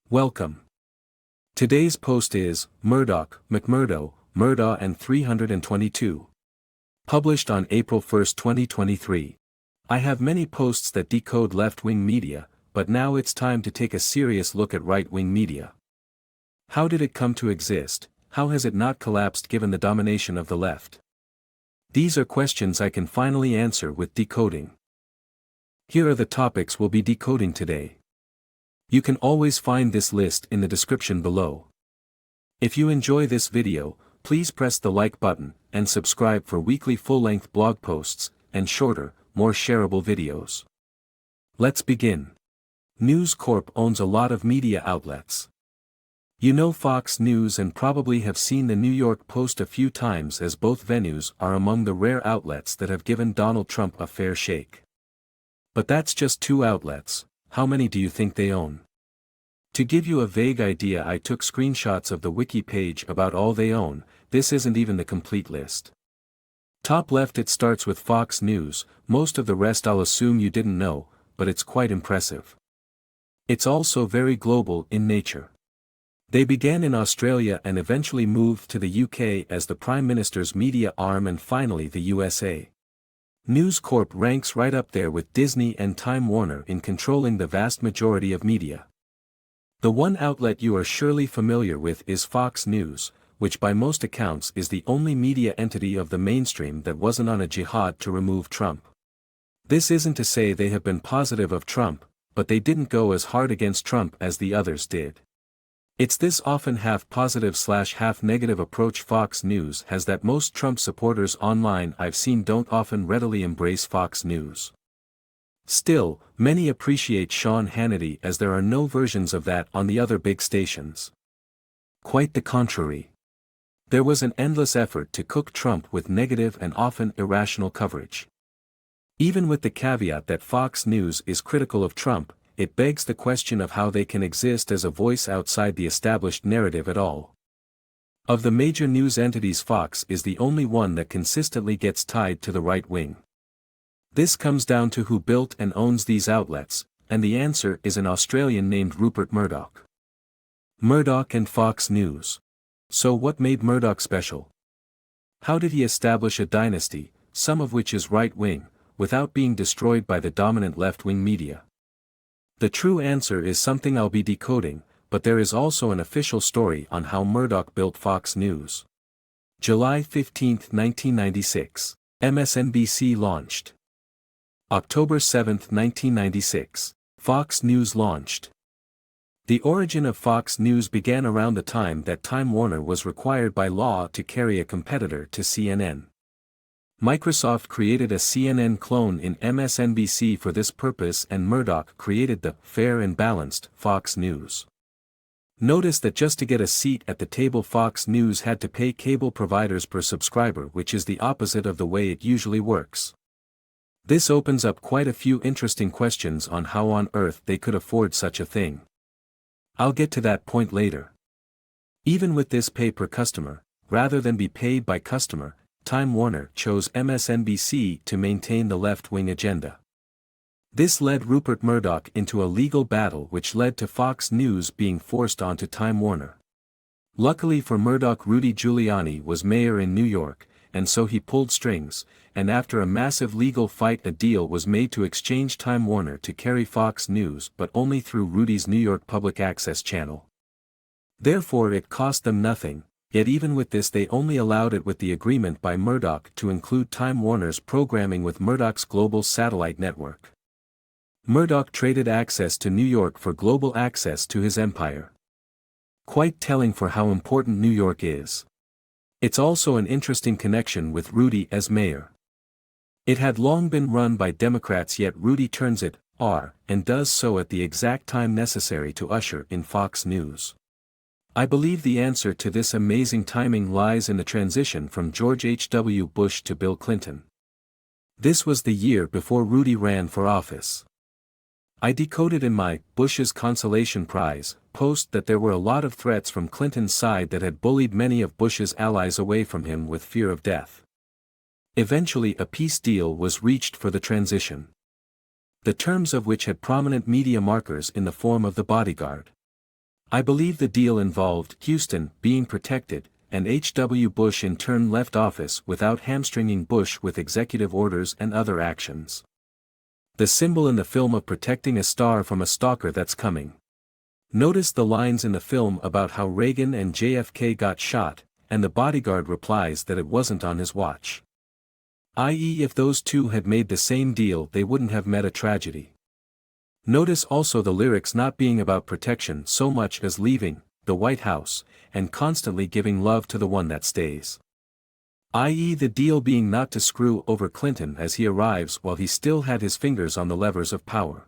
Welcome. Today's post is Murdoch, McMurdo, Murdaugh and 322. Published on April 1, 2023. I have many posts that decode left-wing media, but now it's time to take a serious look at right-wing media. How did it come to exist? How has it not collapsed given the domination of the left? These are questions I can finally answer with decoding. Here are the topics we'll be decoding today. You can always find this list in the description below. If you enjoy this video, please press the like button, and subscribe for weekly full-length blog posts, and shorter, more shareable videos. Let's begin. News Corp owns a lot of media outlets. You know Fox News and probably have seen the New York Post a few times, as both venues are among the rare outlets that have given Donald Trump a fair shake. But that's just two outlets. How many do you think they own? To give you a vague idea, I took screenshots of the wiki page about all they own. This isn't even the complete list. Top left, it starts with Fox News. Most of the rest I'll assume you didn't know, but it's quite impressive. It's also very global in nature. They began in Australia and eventually moved to the UK as the Prime Minister's media arm and finally the USA. News Corp ranks right up there with Disney and Time Warner in controlling the vast majority of media. The one outlet you are surely familiar with is Fox News, which by most accounts is the only media entity of the mainstream that wasn't on a jihad to remove Trump. This isn't to say they have been positive of Trump, but they didn't go as hard against Trump as the others did. It's this often half-positive/half negative approach Fox News has that most Trump supporters online I've seen don't often readily embrace Fox News. Still, many appreciate Sean Hannity, as there are no versions of that on the other big stations. Quite the contrary. There was an endless effort to cook Trump with negative and often irrational coverage. Even with the caveat that Fox News is critical of Trump, it begs the question of how they can exist as a voice outside the established narrative at all. Of the major news entities, Fox is the only one that consistently gets tied to the right wing. This comes down to who built and owns these outlets, and the answer is an Australian named Rupert Murdoch. Murdoch and Fox News. So what made Murdoch special? How did he establish a dynasty, some of which is right-wing, without being destroyed by the dominant left-wing media? The true answer is something I'll be decoding, but there is also an official story on how Murdoch built Fox News. July 15, 1996. MSNBC launched. October 7, 1996. Fox News launched. The origin of Fox News began around the time that Time Warner was required by law to carry a competitor to CNN. Microsoft created a CNN clone in MSNBC for this purpose, and Murdoch created the fair and balanced Fox News. Notice that just to get a seat at the table, Fox News had to pay cable providers per subscriber, which is the opposite of the way it usually works. This opens up quite a few interesting questions on how on earth they could afford such a thing. I'll get to that point later. Even with this pay per customer, rather than be paid by customer, Time Warner chose MSNBC to maintain the left-wing agenda. This led Rupert Murdoch into a legal battle which led to Fox News being forced onto Time Warner. Luckily for Murdoch, Rudy Giuliani was mayor in New York, and so he pulled strings, and after a massive legal fight a deal was made to exchange Time Warner to carry Fox News, but only through Rudy's New York public access channel. Therefore it cost them nothing. Yet even with this they only allowed it with the agreement by Murdoch to include Time Warner's programming with Murdoch's global satellite network. Murdoch traded access to New York for global access to his empire. Quite telling for how important New York is. It's also an interesting connection with Rudy as mayor. It had long been run by Democrats, yet Rudy turns it and does so at the exact time necessary to usher in Fox News. I believe the answer to this amazing timing lies in the transition from George H.W. Bush to Bill Clinton. This was the year before Rudy ran for office. I decoded in my Bush's Consolation Prize post that there were a lot of threats from Clinton's side that had bullied many of Bush's allies away from him with fear of death. Eventually a peace deal was reached for the transition. the terms of which had prominent media markers in the form of the bodyguard. I believe the deal involved Houston being protected, and H.W. Bush in turn left office without hamstringing Bush with executive orders and other actions. The symbol in the film of protecting a star from a stalker that's coming. Notice the lines in the film about how Reagan and JFK got shot, and the bodyguard replies that it wasn't on his watch. I.e., if those two had made the same deal, they wouldn't have met a tragedy. Notice also the lyrics not being about protection so much as leaving the White House, and constantly giving love to the one that stays. I.e., the deal being not to screw over Clinton as he arrives while he still had his fingers on the levers of power.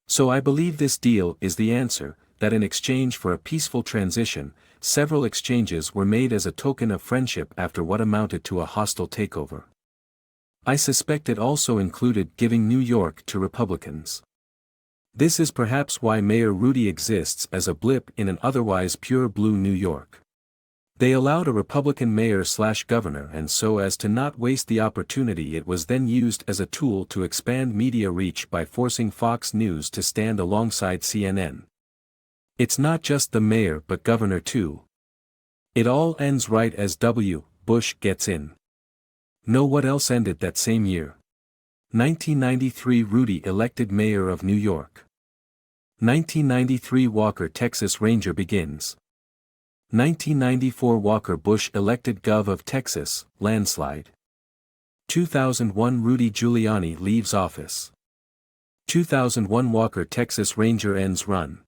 So I believe this deal is the answer, that in exchange for a peaceful transition, several exchanges were made as a token of friendship after what amounted to a hostile takeover. I suspect it also included giving New York to Republicans. This is perhaps why Mayor Rudy exists as a blip in an otherwise pure blue New York. They allowed a Republican mayor/governor, and so as to not waste the opportunity, it was then used as a tool to expand media reach by forcing Fox News to stand alongside CNN. It's not just the mayor but governor too. It all ends right as W. Bush gets in. Know what else ended that same year? 1993 Rudy elected mayor of New York. 1993 Walker Texas Ranger begins. 1994 Walker Bush elected Gov of Texas, landslide. 2001 Rudy Giuliani leaves office. 2001 Walker Texas Ranger ends run.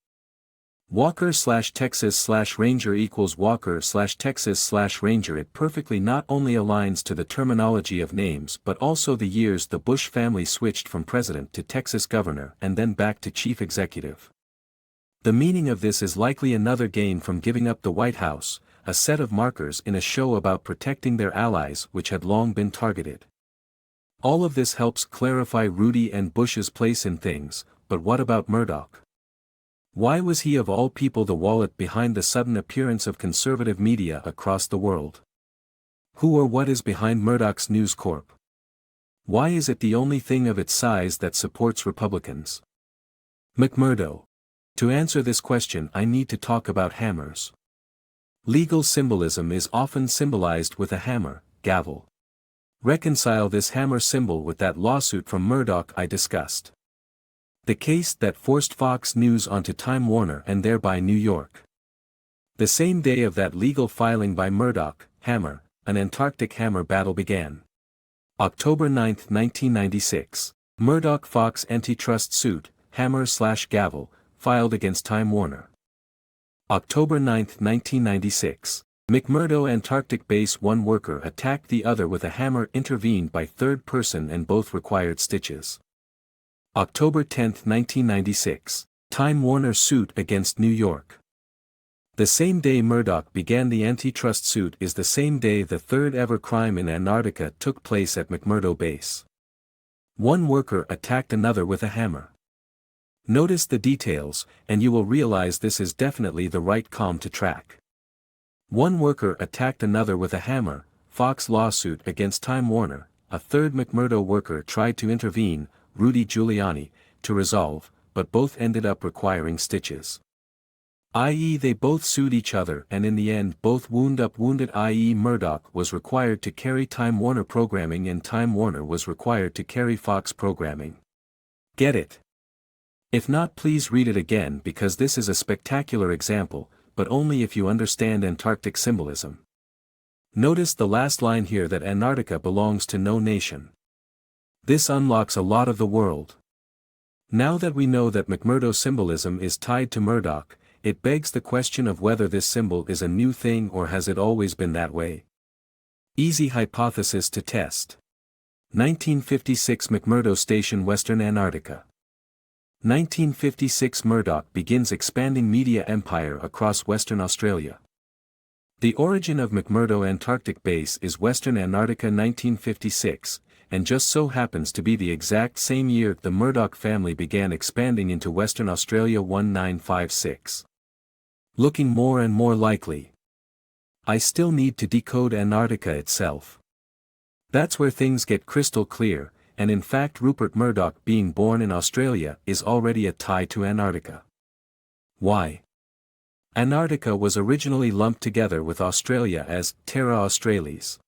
Walker/Texas/Ranger equals Walker/Texas/Ranger. It perfectly not only aligns to the terminology of names but also the years the Bush family switched from president to Texas governor and then back to chief executive. The meaning of this is likely another gain from giving up the White House, a set of markers in a show about protecting their allies which had long been targeted. All of this helps clarify Rudy and Bush's place in things, but what about Murdoch? Why was he of all people the wallet behind the sudden appearance of conservative media across the world? Who or what is behind Murdoch's News Corp? Why is it the only thing of its size that supports Republicans? McMurdo. To answer this question I need to talk about hammers. Legal symbolism is often symbolized with a hammer, gavel. Reconcile this hammer symbol with that lawsuit from Murdoch I discussed. The case that forced Fox News onto Time Warner and thereby New York. The same day of that legal filing by Murdoch, hammer, an Antarctic hammer battle began. October 9, 1996. Murdoch Fox antitrust suit, hammer/gavel, filed against Time Warner. October 9, 1996. McMurdo Antarctic Base. One worker attacked the other with a hammer, intervened by third person, and both required stitches. October 10, 1996. Time Warner suit against New York. The same day Murdoch began the antitrust suit is the same day the third ever crime in Antarctica took place at McMurdo Base. One worker attacked another with a hammer. Notice the details, and you will realize this is definitely the right column to track. One worker attacked another with a hammer, Fox lawsuit against Time Warner. A third McMurdo worker tried to intervene, Rudy Giuliani, to resolve, but both ended up requiring stitches. I.e., they both sued each other and in the end both wounded, i.e. Murdoch was required to carry Time Warner programming and Time Warner was required to carry Fox programming. Get it? If not, please read it again because this is a spectacular example, but only if you understand Antarctic symbolism. Notice the last line here that Antarctica belongs to no nation. This unlocks a lot of the world. Now that we know that McMurdo symbolism is tied to Murdoch, it begs the question of whether this symbol is a new thing or has it always been that way. Easy hypothesis to test. 1956 McMurdo Station, Western Antarctica. 1956 Murdoch begins expanding media empire across Western Australia. The origin of McMurdo Antarctic Base is Western Antarctica 1956, and just so happens to be the exact same year the Murdoch family began expanding into Western Australia 1956. Looking more and more likely. I still need to decode Antarctica itself. That's where things get crystal clear, and in fact Rupert Murdoch being born in Australia is already a tie to Antarctica. Why? Antarctica was originally lumped together with Australia as Terra Australis.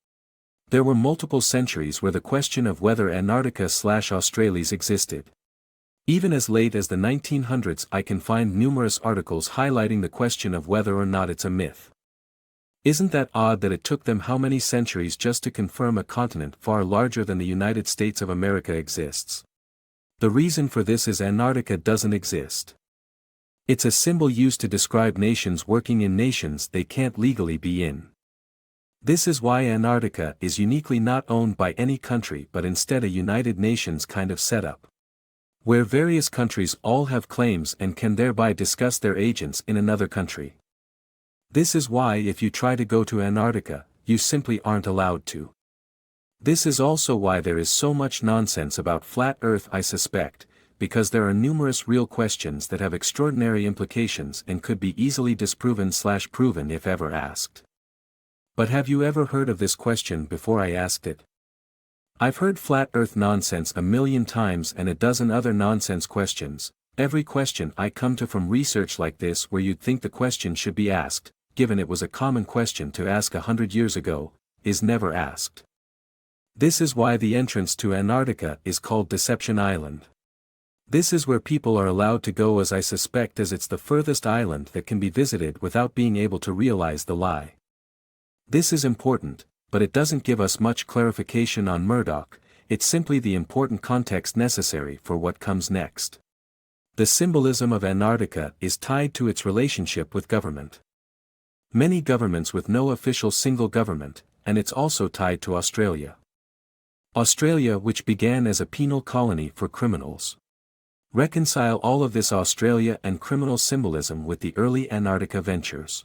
There were multiple centuries where the question of whether Antarctica/Australis existed. Even as late as the 1900s I can find numerous articles highlighting the question of whether or not it's a myth. Isn't that odd that it took them how many centuries just to confirm a continent far larger than the United States of America exists? The reason for this is Antarctica doesn't exist. It's a symbol used to describe nations working in nations they can't legally be in. This is why Antarctica is uniquely not owned by any country but instead a United Nations kind of setup, where various countries all have claims and can thereby discuss their agents in another country. This is why if you try to go to Antarctica, you simply aren't allowed to. This is also why there is so much nonsense about flat Earth, I suspect, because there are numerous real questions that have extraordinary implications and could be easily disproven/proven if ever asked. But have you ever heard of this question before I asked it? I've heard flat Earth nonsense a million times and a dozen other nonsense questions. Every question I come to from research like this where you'd think the question should be asked, given it was a common question to ask 100 years ago, is never asked. This is why the entrance to Antarctica is called Deception Island. This is where people are allowed to go, as I suspect, as it's the furthest island that can be visited without being able to realize the lie. This is important, but it doesn't give us much clarification on Murdoch. It's simply the important context necessary for what comes next. The symbolism of Antarctica is tied to its relationship with government. Many governments with no official single government, and it's also tied to Australia. Australia, which began as a penal colony for criminals. Reconcile all of this Australia and criminal symbolism with the early Antarctica ventures.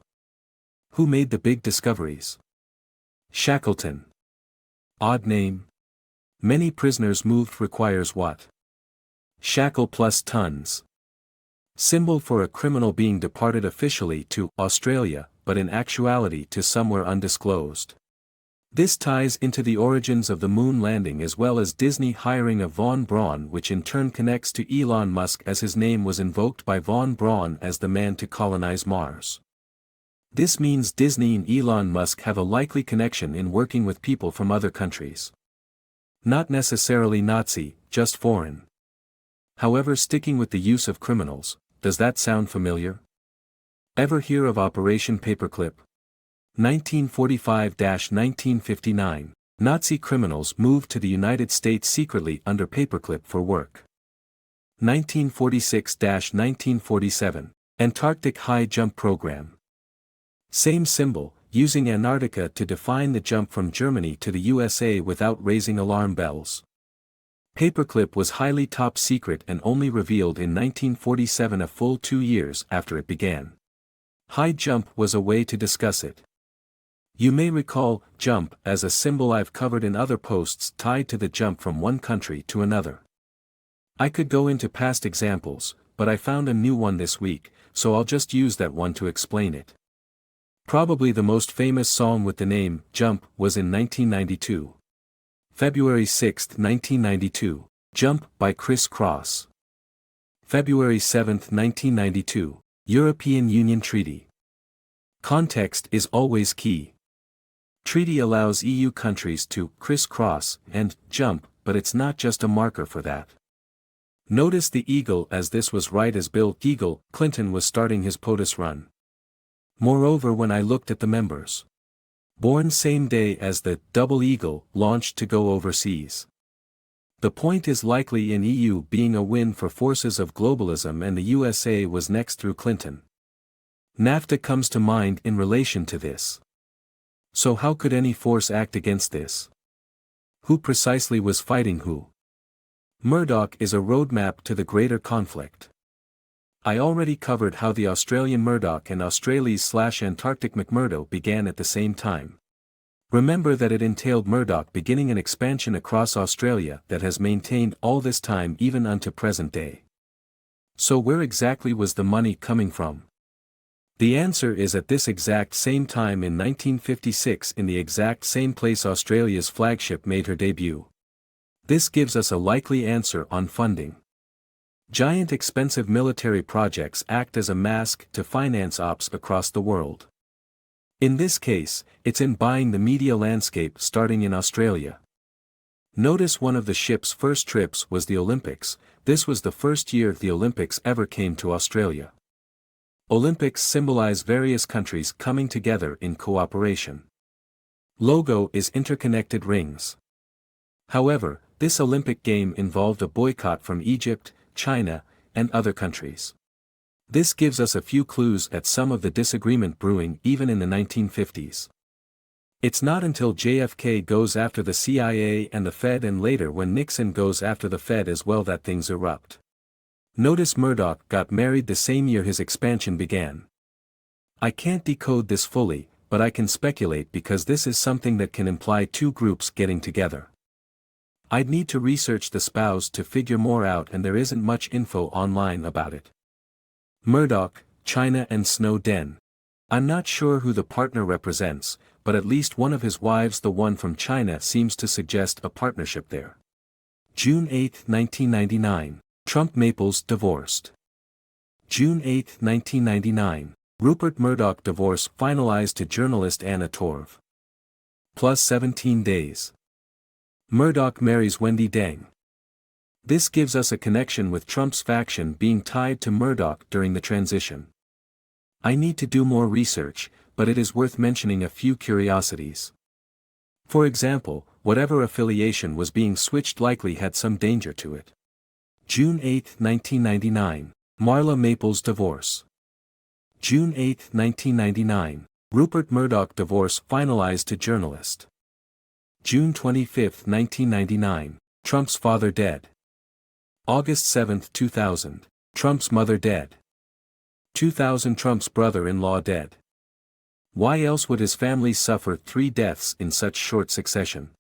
Who made the big discoveries? Shackleton. Odd name. Many prisoners moved requires what? Shackle plus tons. Symbol for a criminal being departed officially to Australia, but in actuality to somewhere undisclosed. This ties into the origins of the moon landing as well as Disney hiring of Von Braun, which in turn connects to Elon Musk as his name was invoked by Von Braun as the man to colonize Mars. This means Disney and Elon Musk have a likely connection in working with people from other countries. Not necessarily Nazi, just foreign. However, sticking with the use of criminals, does that sound familiar? Ever hear of Operation Paperclip? 1945–1959, Nazi criminals moved to the United States secretly under paperclip for work. 1946–1947, Antarctic High Jump Program. Same symbol, using Antarctica to define the jump from Germany to the USA without raising alarm bells. Paperclip was highly top secret and only revealed in 1947, a full 2 years after it began. High jump was a way to discuss it. You may recall jump as a symbol I've covered in other posts tied to the jump from one country to another. I could go into past examples, but I found a new one this week, so I'll just use that one to explain it. Probably the most famous song with the name Jump was in 1992. February 6, 1992, Jump by Criss Cross. February 7, 1992, European Union Treaty. Context is always key. Treaty allows EU countries to crisscross and jump, but it's not just a marker for that. Notice the eagle, as this was right as Bill Clinton was starting his POTUS run. Moreover, when I looked at the members, born same day as the double eagle launched to go overseas. The point is likely in EU being a win for forces of globalism, and the USA was next through Clinton. NAFTA comes to mind in relation to this. So how could any force act against this? Who precisely was fighting who? Murdoch is a roadmap to the greater conflict. I already covered how the Australian Murdoch and Australian/Antarctic McMurdo began at the same time. Remember that it entailed Murdoch beginning an expansion across Australia that has maintained all this time even unto present day. So where exactly was the money coming from? The answer is at this exact same time in 1956, in the exact same place Australia's flagship made her debut. This gives us a likely answer on funding. Giant expensive military projects act as a mask to finance ops across the world. In this case, it's in buying the media landscape starting in Australia. Notice one of the ship's first trips was the Olympics. This was the first year the Olympics ever came to Australia. Olympics symbolize various countries coming together in cooperation. Logo is interconnected rings. However, this Olympic game involved a boycott from Egypt, China, and other countries. This gives us a few clues at some of the disagreement brewing even in the 1950s. It's not until JFK goes after the CIA and the Fed and later when Nixon goes after the Fed as well that things erupt. Notice Murdoch got married the same year his expansion began. I can't decode this fully, but I can speculate because this is something that can imply two groups getting together. I'd need to research the spouse to figure more out and there isn't much info online about it. Murdoch, China and Snowden. I'm not sure who the partner represents, but at least one of his wives, the one from China, seems to suggest a partnership there. June 8, 1999. Trump Maples divorced. June 8, 1999. Rupert Murdoch divorce finalized to journalist Anna Torv. Plus 17 days. Murdoch marries Wendy Deng. This gives us a connection with Trump's faction being tied to Murdoch during the transition. I need to do more research, but it is worth mentioning a few curiosities. For example, whatever affiliation was being switched likely had some danger to it. June 8, 1999. Marla Maples divorce. June 8, 1999. Rupert Murdoch divorce finalized to journalist. June 25, 1999. Trump's father dead. August 7, 2000. Trump's mother dead. 2000. Trump's brother-in-law dead. Why else would his family suffer 3 deaths in such short succession?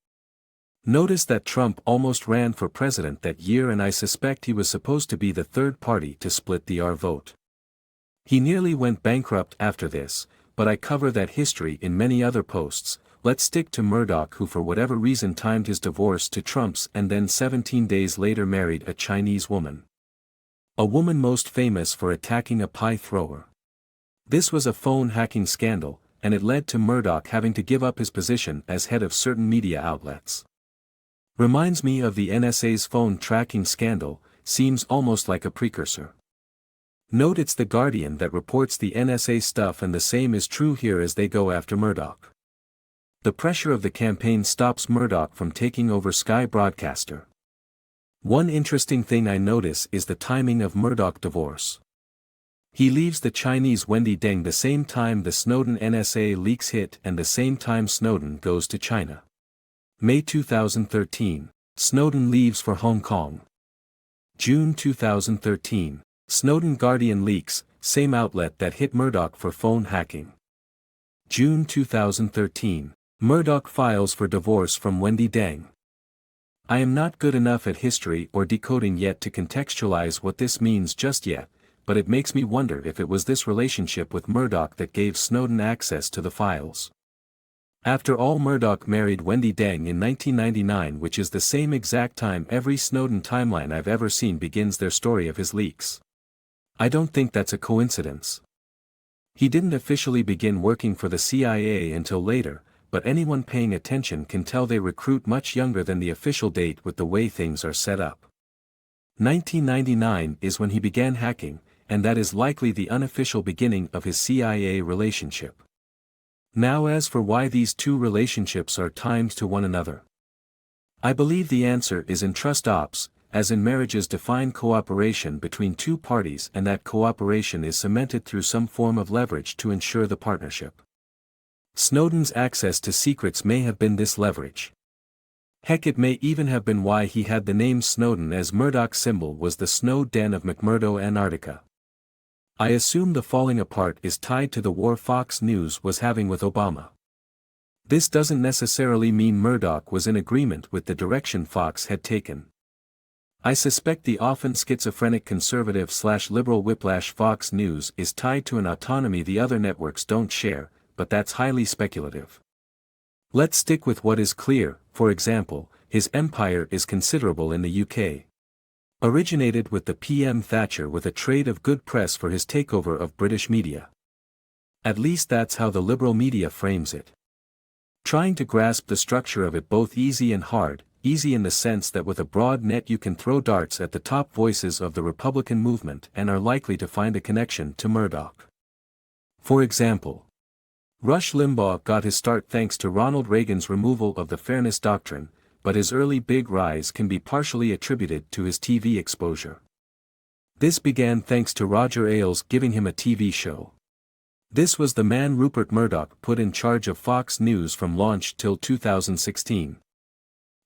Notice that Trump almost ran for president that year and I suspect he was supposed to be the third party to split the R vote. He nearly went bankrupt after this, but I cover that history in many other posts. Let's stick to Murdoch, who for whatever reason timed his divorce to Trump's and then 17 days later married a Chinese woman. A woman most famous for attacking a pie thrower. This was a phone hacking scandal, and it led to Murdoch having to give up his position as head of certain media outlets. Reminds me of the NSA's phone tracking scandal, seems almost like a precursor. Note it's The Guardian that reports the NSA stuff and the same is true here as they go after Murdoch. The pressure of the campaign stops Murdoch from taking over Sky Broadcaster. One interesting thing I notice is the timing of Murdoch divorce. He leaves the Chinese Wendy Deng the same time the Snowden NSA leaks hit and the same time Snowden goes to China. May 2013. Snowden leaves for Hong Kong. June 2013. Snowden Guardian leaks, same outlet that hit Murdoch for phone hacking. June 2013. Murdoch files for divorce from Wendy Deng. I am not good enough at history or decoding yet to contextualize what this means just yet, but it makes me wonder if it was this relationship with Murdoch that gave Snowden access to the files. After all, Murdoch married Wendy Deng in 1999, which is the same exact time every Snowden timeline I've ever seen begins their story of his leaks. I don't think that's a coincidence. He didn't officially begin working for the CIA until later, but anyone paying attention can tell they recruit much younger than the official date with the way things are set up. 1999 is when he began hacking, and that is likely the unofficial beginning of his CIA relationship. Now as for why these two relationships are timed to one another. I believe the answer is in trust ops, as in marriages define cooperation between two parties and that cooperation is cemented through some form of leverage to ensure the partnership. Snowden's access to secrets may have been this leverage. Heck, it may even have been why he had the name Snowden, as Murdoch's symbol was the snowed den of McMurdo, Antarctica. I assume the falling apart is tied to the war Fox News was having with Obama. This doesn't necessarily mean Murdoch was in agreement with the direction Fox had taken. I suspect the often schizophrenic conservative/liberal whiplash Fox News is tied to an autonomy the other networks don't share, but that's highly speculative. Let's stick with what is clear. For example, his empire is considerable in the UK. Originated with the PM Thatcher with a trade of good press for his takeover of British media. At least that's how the liberal media frames it. Trying to grasp the structure of it both easy and hard, easy in the sense that with a broad net you can throw darts at the top voices of the Republican movement and are likely to find a connection to Murdoch. For example, Rush Limbaugh got his start thanks to Ronald Reagan's removal of the Fairness Doctrine, but his early big rise can be partially attributed to his TV exposure. This began thanks to Roger Ailes giving him a TV show. This was the man Rupert Murdoch put in charge of Fox News from launch till 2016.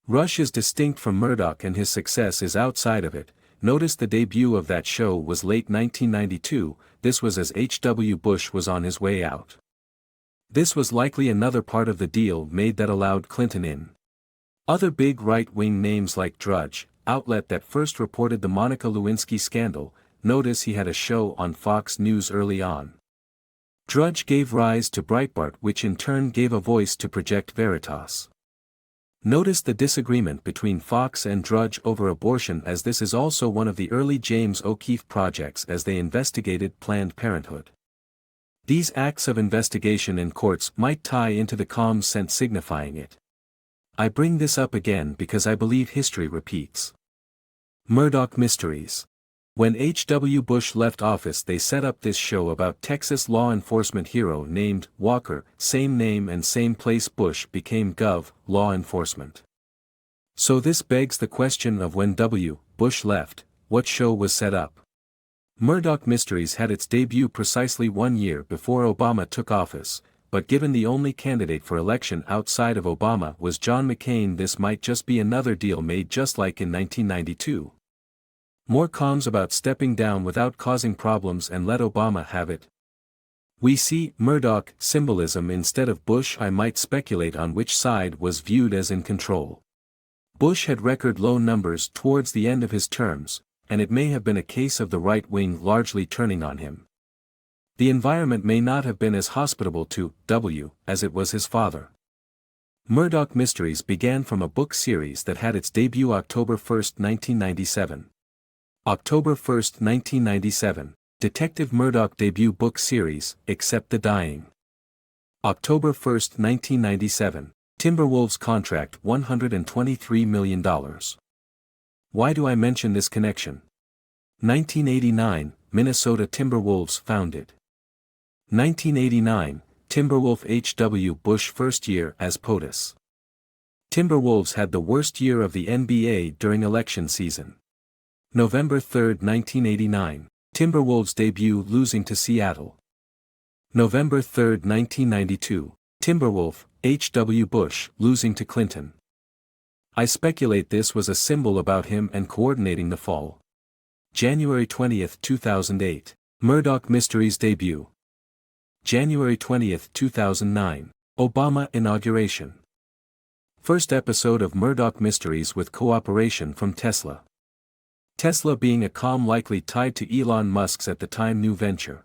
Rush is distinct from Murdoch and his success is outside of it. Notice the debut of that show was late 1992, this was as H.W. Bush was on his way out. This was likely another part of the deal made that allowed Clinton in. Other big right-wing names like Drudge, outlet that first reported the Monica Lewinsky scandal, notice he had a show on Fox News early on. Drudge gave rise to Breitbart, which in turn gave a voice to Project Veritas. Notice the disagreement between Fox and Drudge over abortion, as this is also one of the early James O'Keefe projects as they investigated Planned Parenthood. These acts of investigation in courts might tie into the common sense signifying it. I bring this up again because I believe history repeats. Murdoch Mysteries. When H.W. Bush left office, they set up this show about Texas law enforcement hero named Walker, same name and same place. Bush became Gov. Law enforcement. So this begs the question of when W. Bush left, what show was set up? Murdoch Mysteries had its debut precisely 1 year before Obama took office, but given the only candidate for election outside of Obama was John McCain, this might just be another deal made just like in 1992. More comms about stepping down without causing problems and let Obama have it. We see Murdoch symbolism instead of Bush. I might speculate on which side was viewed as in control. Bush had record low numbers towards the end of his terms, and it may have been a case of the right wing largely turning on him. The environment may not have been as hospitable to W. as it was his father. Murdoch Mysteries began from a book series that had its debut October 1, 1997. October 1, 1997, Detective Murdoch debut book series, Except the Dying. October 1, 1997, Timberwolves contract $123 million. Why do I mention this connection? 1989, Minnesota Timberwolves founded. 1989, Timberwolf H.W. Bush first year as POTUS. Timberwolves had the worst year of the NBA during election season. November 3, 1989, Timberwolves debut losing to Seattle. November 3, 1992, Timberwolf, H.W. Bush losing to Clinton. I speculate this was a symbol about him and coordinating the fall. January 20, 2008, Murdoch Mysteries debut. January 20, 2009, Obama inauguration. First episode of Murdoch Mysteries with cooperation from Tesla. Tesla being a calm likely tied to Elon Musk's at the time new venture.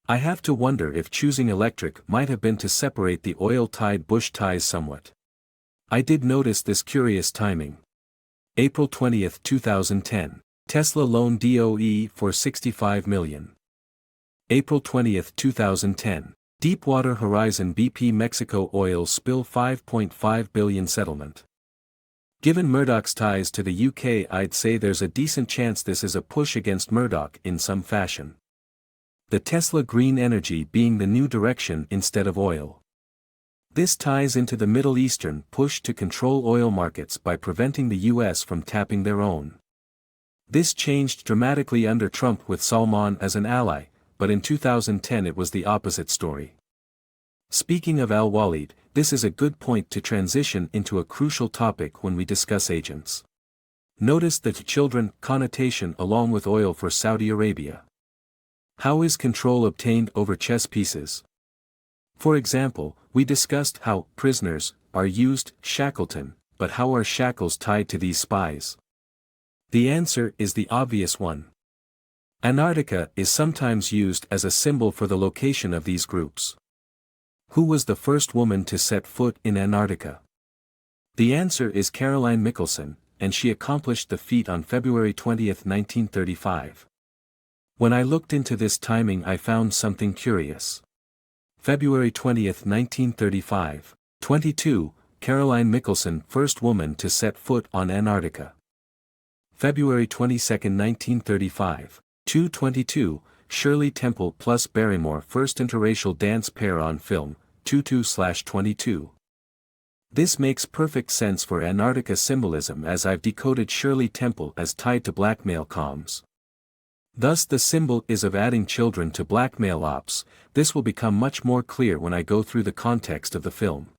I have to wonder if choosing electric might have been to separate the oil-tied Bush ties somewhat. I did notice this curious timing. April 20, 2010, Tesla loan DOE for $65 million. April 20, 2010, Deepwater Horizon BP Mexico oil spill $5.5 billion settlement. Given Murdoch's ties to the UK, I'd say there's a decent chance this is a push against Murdoch in some fashion. The Tesla green energy being the new direction instead of oil. This ties into the Middle Eastern push to control oil markets by preventing the US from tapping their own. This changed dramatically under Trump with Salman as an ally, but in 2010 it was the opposite story. Speaking of al-Walid, this is a good point to transition into a crucial topic when we discuss agents. Notice the children connotation along with oil for Saudi Arabia. How is control obtained over chess pieces? For example, we discussed how prisoners are used, Shackleton, but how are shackles tied to these spies? The answer is the obvious one. Antarctica is sometimes used as a symbol for the location of these groups. Who was the first woman to set foot in Antarctica? The answer is Caroline Michelson, and she accomplished the feat on February 20, 1935. When I looked into this timing I found something curious. February 20, 1935. 22, Caroline Michelson, first woman to set foot on Antarctica. February 22, 1935. 2:22, Shirley Temple plus Barrymore, first interracial dance pair on film. 22/22. This makes perfect sense for Antarctica symbolism, as I've decoded Shirley Temple as tied to blackmail comms. Thus the symbol is of adding children to blackmail ops. This will become much more clear when I go through the context of the film.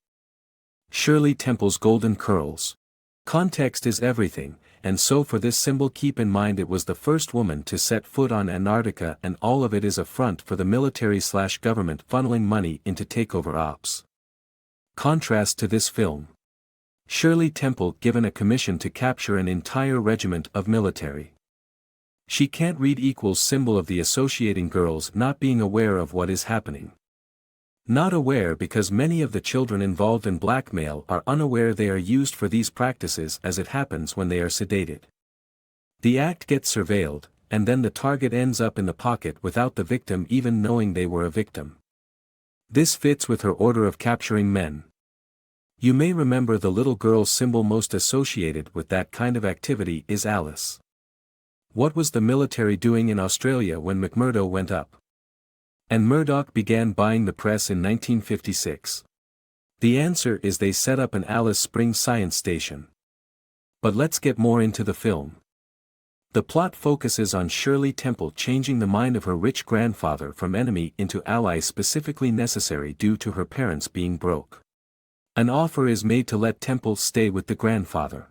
Shirley Temple's golden curls. Context is everything, and so for this symbol keep in mind it was the first woman to set foot on Antarctica, and all of it is a front for the military/government funneling money into takeover ops. Contrast to this film. Shirley Temple given a commission to capture an entire regiment of military. She can't read equals symbol of the associating girls not being aware of what is happening. Not aware because many of the children involved in blackmail are unaware they are used for these practices, as it happens when they are sedated. The act gets surveilled, and then the target ends up in the pocket without the victim even knowing they were a victim. This fits with her order of capturing men. You may remember the little girl symbol most associated with that kind of activity is Alice. What was the military doing in Australia when McMurdo went up? And Murdoch began buying the press in 1956. The answer is they set up an Alice Springs science station. But let's get more into the film. The plot focuses on Shirley Temple changing the mind of her rich grandfather from enemy into ally, specifically necessary due to her parents being broke. An offer is made to let Temple stay with the grandfather.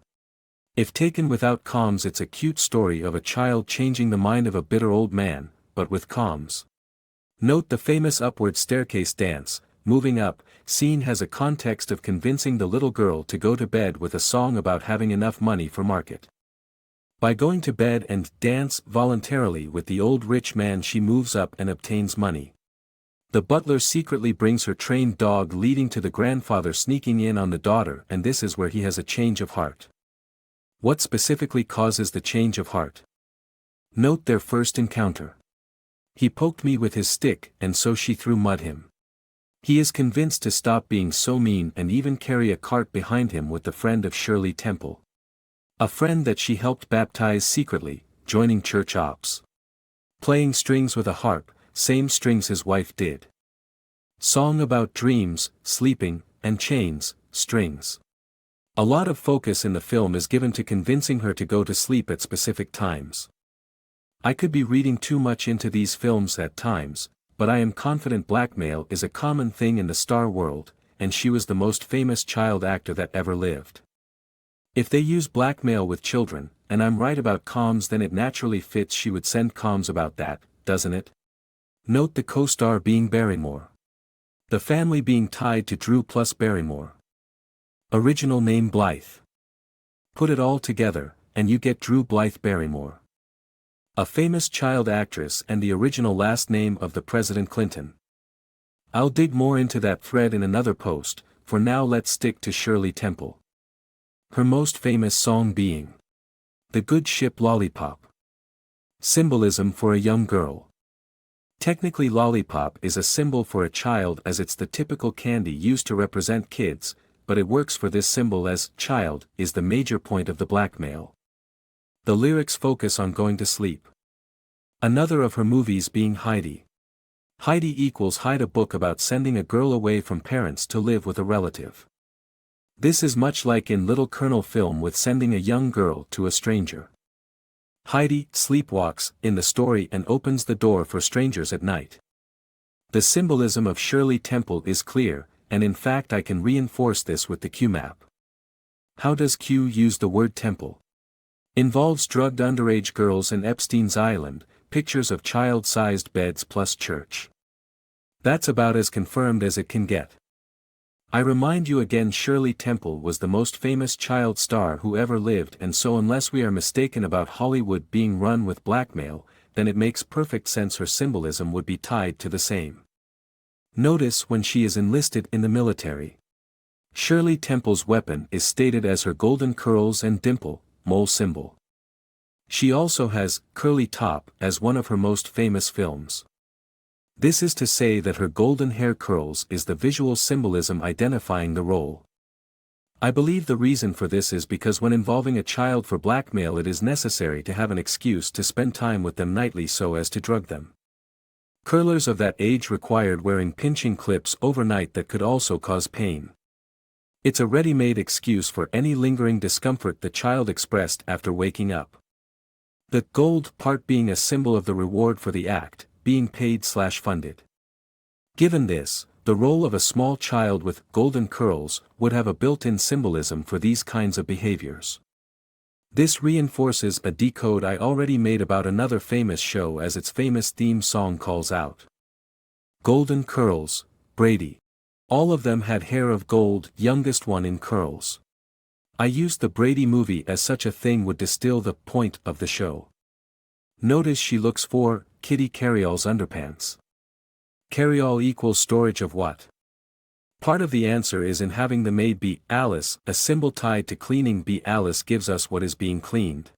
If taken without comms, it's a cute story of a child changing the mind of a bitter old man, but with comms. Note the famous upward staircase dance, moving up, scene has a context of convincing the little girl to go to bed with a song about having enough money for market. By going to bed and dance voluntarily with the old rich man, she moves up and obtains money. The butler secretly brings her trained dog, leading to the grandfather sneaking in on the daughter, and this is where he has a change of heart. What specifically causes the change of heart? Note their first encounter. He poked me with his stick, and so she threw mud him. He is convinced to stop being so mean and even carry a cart behind him with the friend of Shirley Temple. A friend that she helped baptize secretly, joining church ops. Playing strings with a harp, same strings his wife did. Song about dreams, sleeping, and chains, strings. A lot of focus in the film is given to convincing her to go to sleep at specific times. I could be reading too much into these films at times, but I am confident blackmail is a common thing in the star world, and she was the most famous child actor that ever lived. If they use blackmail with children, and I'm right about comms, then it naturally fits she would send comms about that, doesn't it? Note the co-star being Barrymore. The family being tied to Drew plus Barrymore. Original name Blythe. Put it all together, and you get Drew Blythe Barrymore. A famous child actress and the original last name of the President Clinton. I'll dig more into that thread in another post. For now let's stick to Shirley Temple. Her most famous song being The Good Ship Lollipop. Symbolism for a young girl. Technically lollipop is a symbol for a child, as it's the typical candy used to represent kids, but it works for this symbol as child is the major point of the blackmail. The lyrics focus on going to sleep. Another of her movies being Heidi. Heidi equals hide, a book about sending a girl away from parents to live with a relative. This is much like in Little Colonel film with sending a young girl to a stranger. Heidi sleepwalks in the story and opens the door for strangers at night. The symbolism of Shirley Temple is clear, and in fact I can reinforce this with the Q map. How does Q use the word temple? Involves drugged underage girls and Epstein's Island, pictures of child-sized beds plus church. That's about as confirmed as it can get. I remind you again, Shirley Temple was the most famous child star who ever lived, and so unless we are mistaken about Hollywood being run with blackmail, then it makes perfect sense her symbolism would be tied to the same. Notice when she is enlisted in the military. Shirley Temple's weapon is stated as her golden curls and dimple, mole symbol. She also has curly top as one of her most famous films. This is to say that her golden hair curls is the visual symbolism identifying the role. I believe the reason for this is because when involving a child for blackmail it is necessary to have an excuse to spend time with them nightly so as to drug them. Curlers of that age required wearing pinching clips overnight that could also cause pain. It's a ready-made excuse for any lingering discomfort the child expressed after waking up. The gold part being a symbol of the reward for the act, being paid/funded. Given this, the role of a small child with golden curls would have a built-in symbolism for these kinds of behaviors. This reinforces a decode I already made about another famous show as its famous theme song calls out. Golden curls, Brady. All of them had hair of gold, youngest one in curls. I used the Brady movie as such a thing would distill the point of the show. Notice she looks for Kitty Carryall's underpants. Carryall equals storage of what? Part of the answer is in having the maid be Alice, a symbol tied to cleaning. Be Alice gives us what is being cleaned.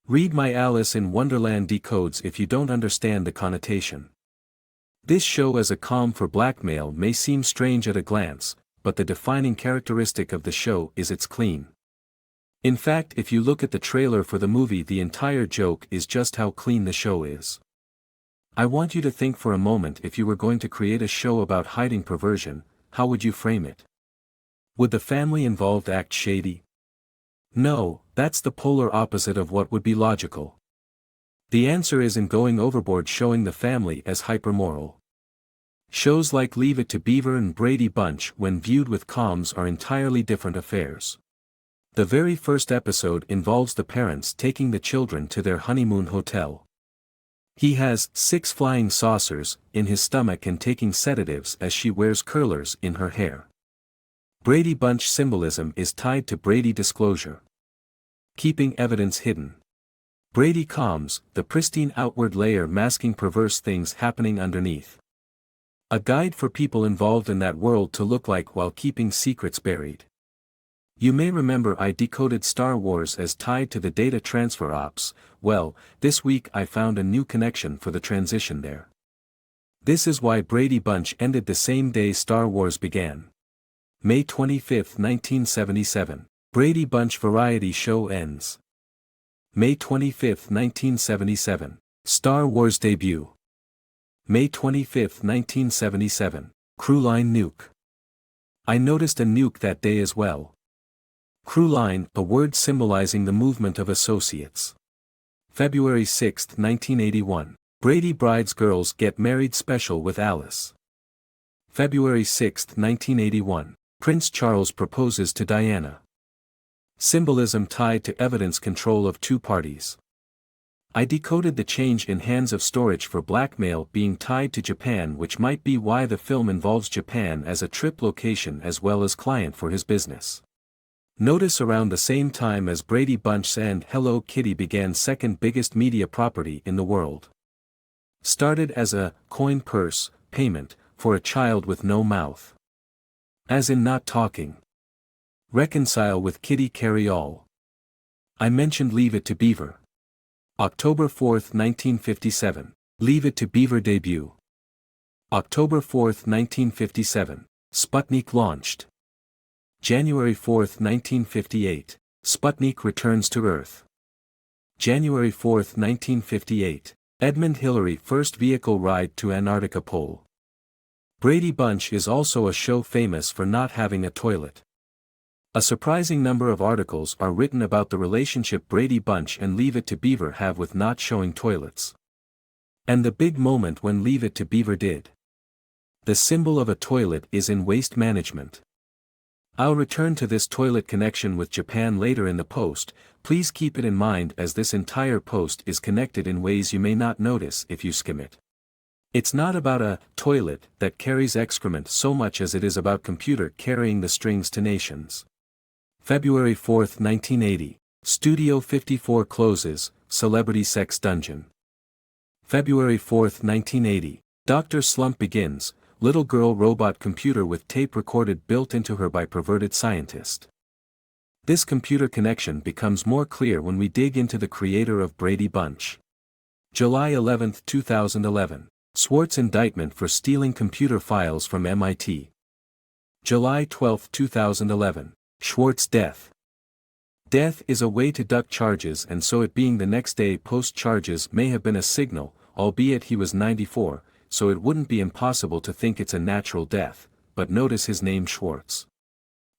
Read my Alice in Wonderland decodes if you don't understand the connotation. This show as a calm for blackmail may seem strange at a glance, but the defining characteristic of the show is its clean. In fact, if you look at the trailer for the movie, the entire joke is just how clean the show is. I want you to think for a moment, if you were going to create a show about hiding perversion, how would you frame it? Would the family involved act shady? No, that's the polar opposite of what would be logical. The answer is in going overboard, showing the family as hypermoral. Shows like Leave It to Beaver and Brady Bunch, when viewed with comms, are entirely different affairs. The very first episode involves the parents taking the children to their honeymoon hotel. He has 6 flying saucers in his stomach and taking sedatives as she wears curlers in her hair. Brady Bunch symbolism is tied to Brady disclosure. Keeping evidence hidden. Brady comms, the pristine outward layer masking perverse things happening underneath. A guide for people involved in that world to look like while keeping secrets buried. You may remember I decoded Star Wars as tied to the data transfer ops. Well, this week I found a new connection for the transition there. This is why Brady Bunch ended the same day Star Wars began. May 25, 1977. Brady Bunch variety show ends. May 25, 1977. Star Wars debut. May 25, 1977. Crewline nuke. I noticed a nuke that day as well. Crewline, a word symbolizing the movement of associates. February 6, 1981. Brady Bride's Girls Get Married special with Alice. February 6, 1981. Prince Charles proposes to Diana. Symbolism tied to evidence control of 2 parties. I decoded the change in hands of storage for blackmail being tied to Japan, which might be why the film involves Japan as a trip location as well as client for his business. Notice around the same time as Brady Bunch and Hello Kitty began, second biggest media property in the world. Started as a coin purse payment for a child with no mouth. As in not talking. Reconcile with Kitty Carryall. I mentioned Leave It to Beaver. October 4, 1957. Leave It to Beaver debut. October 4, 1957. Sputnik launched. January 4, 1958. Sputnik returns to Earth. January 4, 1958. Edmund Hillary first vehicle ride to Antarctica Pole. Brady Bunch is also a show famous for not having a toilet. A surprising number of articles are written about the relationship Brady Bunch and Leave It to Beaver have with not showing toilets. And the big moment when Leave It to Beaver did. The symbol of a toilet is in waste management. I'll return to this toilet connection with Japan later in the post. Please keep it in mind as this entire post is connected in ways you may not notice if you skim it. It's not about a toilet that carries excrement so much as it is about computer carrying the strings to nations. February 4, 1980. Studio 54 closes, Celebrity Sex Dungeon. February 4, 1980. Dr. Slump begins, little girl robot computer with tape recorded built into her by perverted scientist. This computer connection becomes more clear when we dig into the creator of Brady Bunch. July 11, 2011. Schwartz indictment for stealing computer files from MIT. July 12, 2011. Schwartz death. Death is a way to duck charges, and so it being the next day post charges may have been a signal, albeit he was 94, so it wouldn't be impossible to think it's a natural death, but notice his name Schwartz.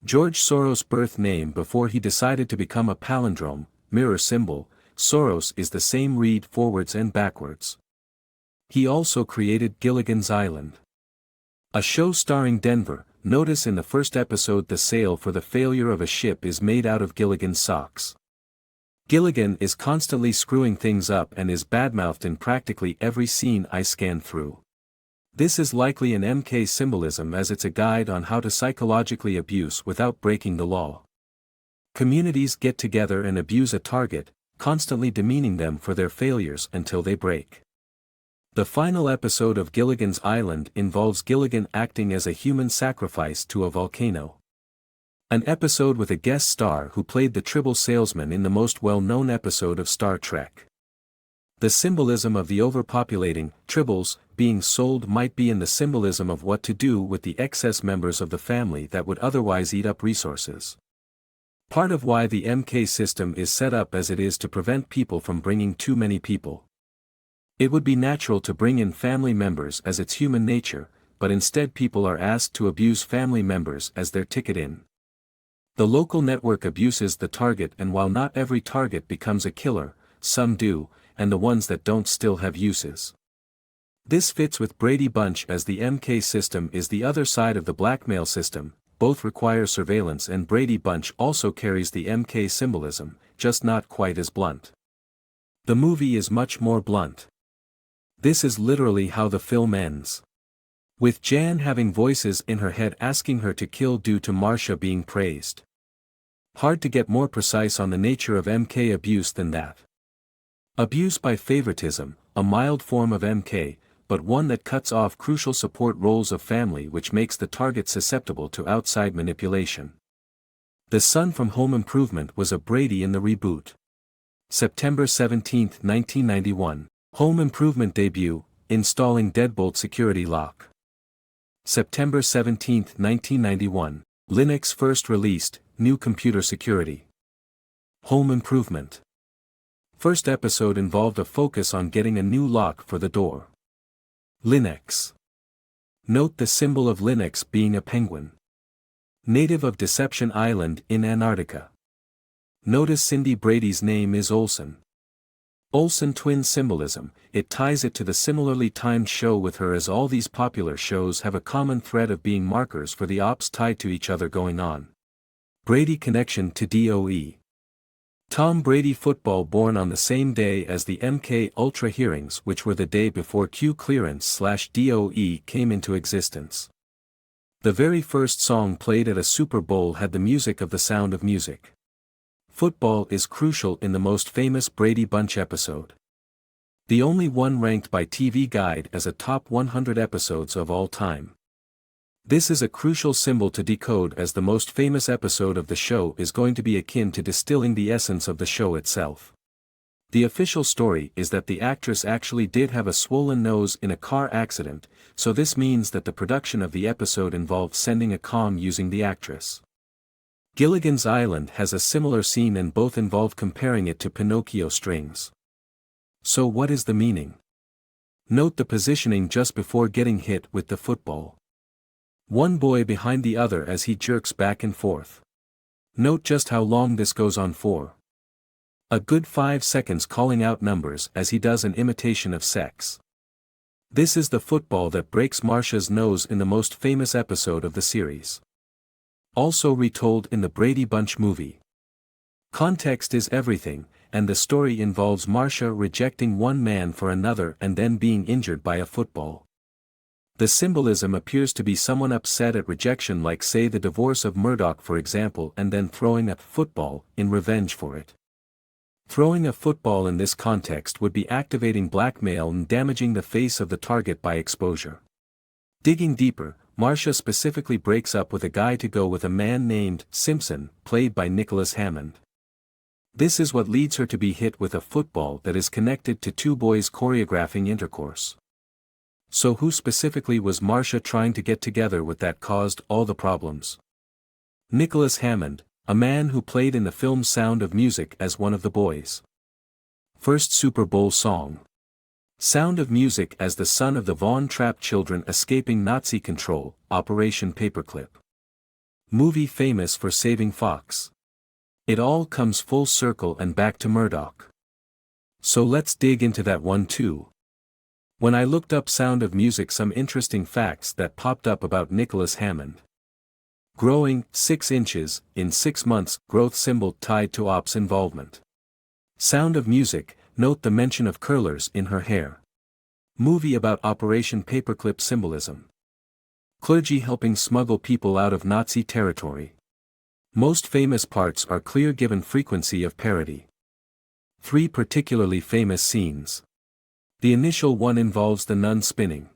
George Soros' birth name before he decided to become a palindrome, mirror symbol. Soros is the same read forwards and backwards. He also created Gilligan's Island, a show starring Denver. Notice in the first episode the sail for the failure of a ship is made out of Gilligan's socks. Gilligan is constantly screwing things up and is badmouthed in practically every scene I scan through. This is likely an MK symbolism, as it's a guide on how to psychologically abuse without breaking the law. Communities get together and abuse a target, constantly demeaning them for their failures until they break. The final episode of Gilligan's Island involves Gilligan acting as a human sacrifice to a volcano. An episode with a guest star who played the Tribble salesman in the most well-known episode of Star Trek. The symbolism of the overpopulating Tribbles being sold might be in the symbolism of what to do with the excess members of the family that would otherwise eat up resources. Part of why the MK system is set up as it is to prevent people from bringing too many people. It would be natural to bring in family members as it's human nature, but instead people are asked to abuse family members as their ticket in. The local network abuses the target, and while not every target becomes a killer, some do, and the ones that don't still have uses. This fits with Brady Bunch, as the MK system is the other side of the blackmail system. Both require surveillance, and Brady Bunch also carries the MK symbolism, just not quite as blunt. The movie is much more blunt. This is literally how the film ends, with Jan having voices in her head asking her to kill due to Marcia being praised. Hard to get more precise on the nature of MK abuse than that. Abuse by favoritism, a mild form of MK, but one that cuts off crucial support roles of family, which makes the target susceptible to outside manipulation. The son from Home Improvement was a Brady in the reboot. September 17, 1991. Home Improvement debut, installing deadbolt security lock. September 17, 1991. Linux first released, new computer security. Home Improvement. First episode involved a focus on getting a new lock for the door. Linux. Note the symbol of Linux being a penguin. Native of Deception Island in Antarctica. Notice Cindy Brady's name is Olsen. Olsen twin symbolism, it ties it to the similarly timed show with her, as all these popular shows have a common thread of being markers for the ops tied to each other going on. Brady connection to DOE. Tom Brady football born on the same day as the MK Ultra hearings, which were the day before Q clearance/DOE came into existence. The very first song played at a Super Bowl had the music of The Sound of Music. Football is crucial in the most famous Brady Bunch episode. The only one ranked by TV Guide as a top 100 episodes of all time. This is a crucial symbol to decode, as the most famous episode of the show is going to be akin to distilling the essence of the show itself. The official story is that the actress actually did have a swollen nose in a car accident, so this means that the production of the episode involved sending a comm using the actress. Gilligan's Island has a similar scene, and both involve comparing it to Pinocchio strings. So what is the meaning? Note the positioning just before getting hit with the football. One boy behind the other as he jerks back and forth. Note just how long this goes on for. A good 5 seconds, calling out numbers as he does an imitation of sex. This is the football that breaks Marcia's nose in the most famous episode of the series. Also retold in the Brady Bunch movie. Context is everything, and the story involves Marcia rejecting one man for another and then being injured by a football. The symbolism appears to be someone upset at rejection, like say the divorce of Murdoch for example, and then throwing a football in revenge for it. Throwing a football in this context would be activating blackmail and damaging the face of the target by exposure. Digging deeper, Marcia specifically breaks up with a guy to go with a man named Simpson, played by Nicholas Hammond. This is what leads her to be hit with a football that is connected to two boys choreographing intercourse. So who specifically was Marcia trying to get together with that caused all the problems? Nicholas Hammond, a man who played in the film Sound of Music as one of the boys. First Super Bowl song. Sound of Music as the son of the Von Trapp children escaping Nazi control, Operation Paperclip. Movie famous for saving Fox. It all comes full circle and back to Murdoch. So let's dig into that one too. When I looked up Sound of Music, some interesting facts that popped up about Nicholas Hammond. Growing, 6 inches, in 6 months, growth symbol tied to ops involvement. Sound of Music, note the mention of curlers in her hair. Movie about Operation Paperclip symbolism. Clergy helping smuggle people out of Nazi territory. Most famous parts are clear given frequency of parody. 3 particularly famous scenes. The initial one involves the nun spinning.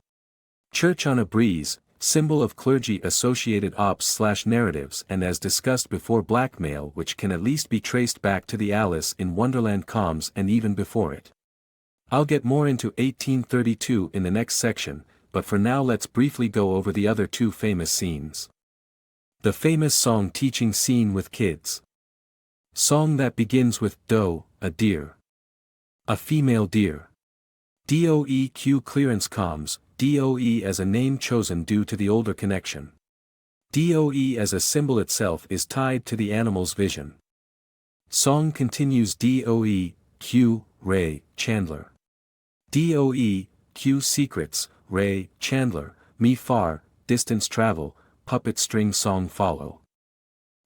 Church on a breeze, symbol of clergy associated ops/narratives and as discussed before blackmail, which can at least be traced back to the Alice in Wonderland comms and even before it. I'll get more into 1832 in the next section, but for now let's briefly go over the other 2 famous scenes. The famous song teaching scene with kids. Song that begins with doe, a deer. A female deer. DOEQ clearance comms, DOE as a name chosen due to the older connection. DOE as a symbol itself is tied to the animal's vision. Song continues DOE, Q, Ray, Chandler. DOE, Q secrets, Ray, Chandler, me far, distance travel, puppet string song follow.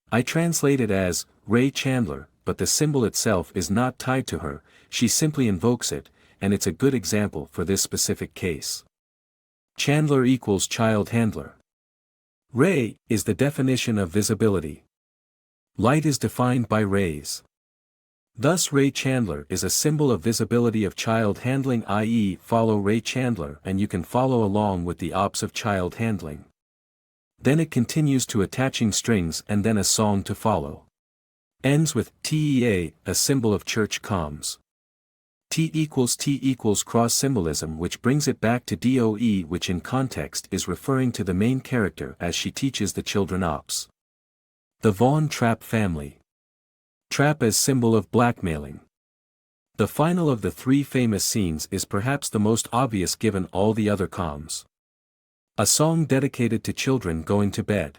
I translate it as, Ray Chandler, but the symbol itself is not tied to her, she simply invokes it, and it's a good example for this specific case. Chandler equals child handler. Ray is the definition of visibility. Light is defined by rays. Thus Ray Chandler is a symbol of visibility of child handling, i.e. follow Ray Chandler and you can follow along with the ops of child handling. Then it continues to attaching strings and then a song to follow. Ends with TEA, a symbol of church comms. T equals cross symbolism, which brings it back to DOE, which in context is referring to the main character as she teaches the children ops. The Von Trapp family. Trapp as symbol of blackmailing. The final of the 3 famous scenes is perhaps the most obvious given all the other comms. A song dedicated to children going to bed.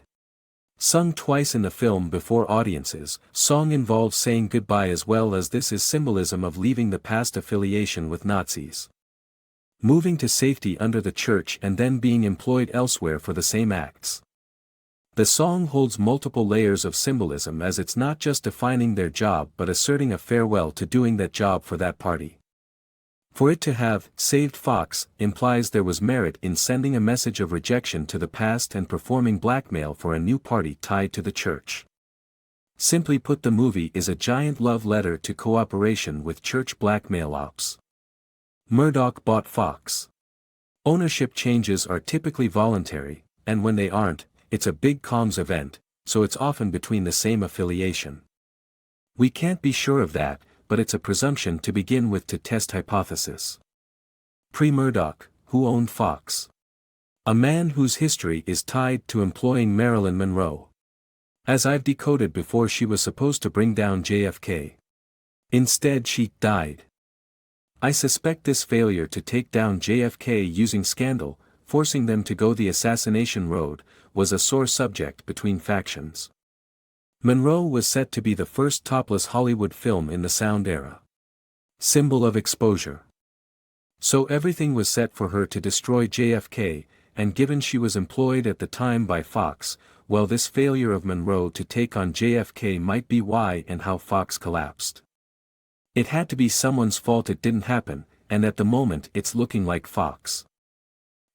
Sung twice in the film before audiences, song involves saying goodbye as well, as this is symbolism of leaving the past affiliation with Nazis. Moving to safety under the church and then being employed elsewhere for the same acts. The song holds multiple layers of symbolism, as it's not just defining their job but asserting a farewell to doing that job for that party. For it to have saved Fox implies there was merit in sending a message of rejection to the past and performing blackmail for a new party tied to the church. Simply put, the movie is a giant love letter to cooperation with church blackmail ops. Murdoch bought Fox. Ownership changes are typically voluntary, and when they aren't, it's a big comms event, so it's often between the same affiliation. We can't be sure of that, but it's a presumption to begin with to test hypothesis. Pre-Murdoch, who owned Fox? A man whose history is tied to employing Marilyn Monroe. As I've decoded before, she was supposed to bring down JFK. Instead she died. I suspect this failure to take down JFK using scandal, forcing them to go the assassination road, was a sore subject between factions. Monroe was set to be the first topless Hollywood film in the sound era. Symbol of exposure. So everything was set for her to destroy JFK, and given she was employed at the time by Fox, well, this failure of Monroe to take on JFK might be why and how Fox collapsed. It had to be someone's fault it didn't happen, and at the moment it's looking like Fox.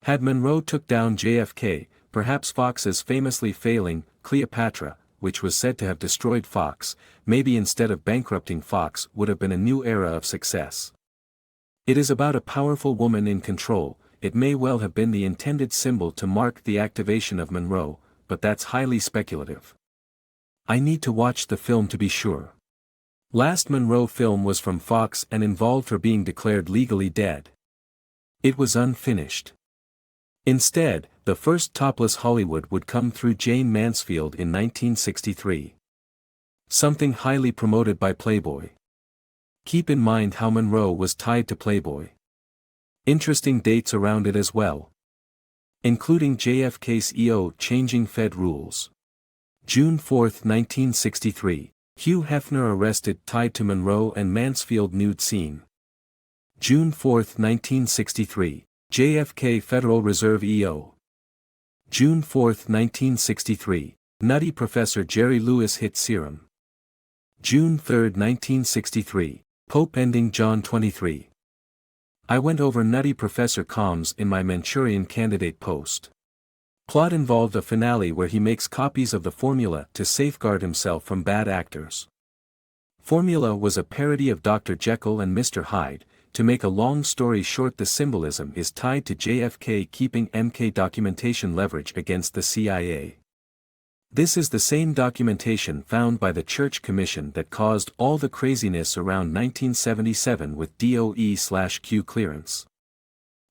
Had Monroe took down JFK, perhaps Fox's famously failing Cleopatra, which was said to have destroyed Fox, maybe instead of bankrupting Fox would have been a new era of success. It is about a powerful woman in control, it may well have been the intended symbol to mark the activation of Monroe, but that's highly speculative. I need to watch the film to be sure. Last Monroe film was from Fox and involved her being declared legally dead. It was unfinished. Instead, the first topless Hollywood would come through Jane Mansfield in 1963. Something highly promoted by Playboy. Keep in mind how Monroe was tied to Playboy. Interesting dates around it as well. Including JFK's EO changing Fed rules. June 4, 1963, Hugh Hefner arrested tied to Monroe and Mansfield nude scene. June 4, 1963, JFK Federal Reserve EO. June 4, 1963, Nutty Professor Jerry Lewis hit serum. June 3, 1963, Pope ending John 23. I went over Nutty Professor comms in my Manchurian Candidate post. Plot involved a finale where he makes copies of the formula to safeguard himself from bad actors. Formula was a parody of Dr. Jekyll and Mr. Hyde. To make a long story short, the symbolism is tied to JFK keeping MK documentation leverage against the CIA. This is the same documentation found by the Church Commission that caused all the craziness around 1977 with DOE/Q clearance.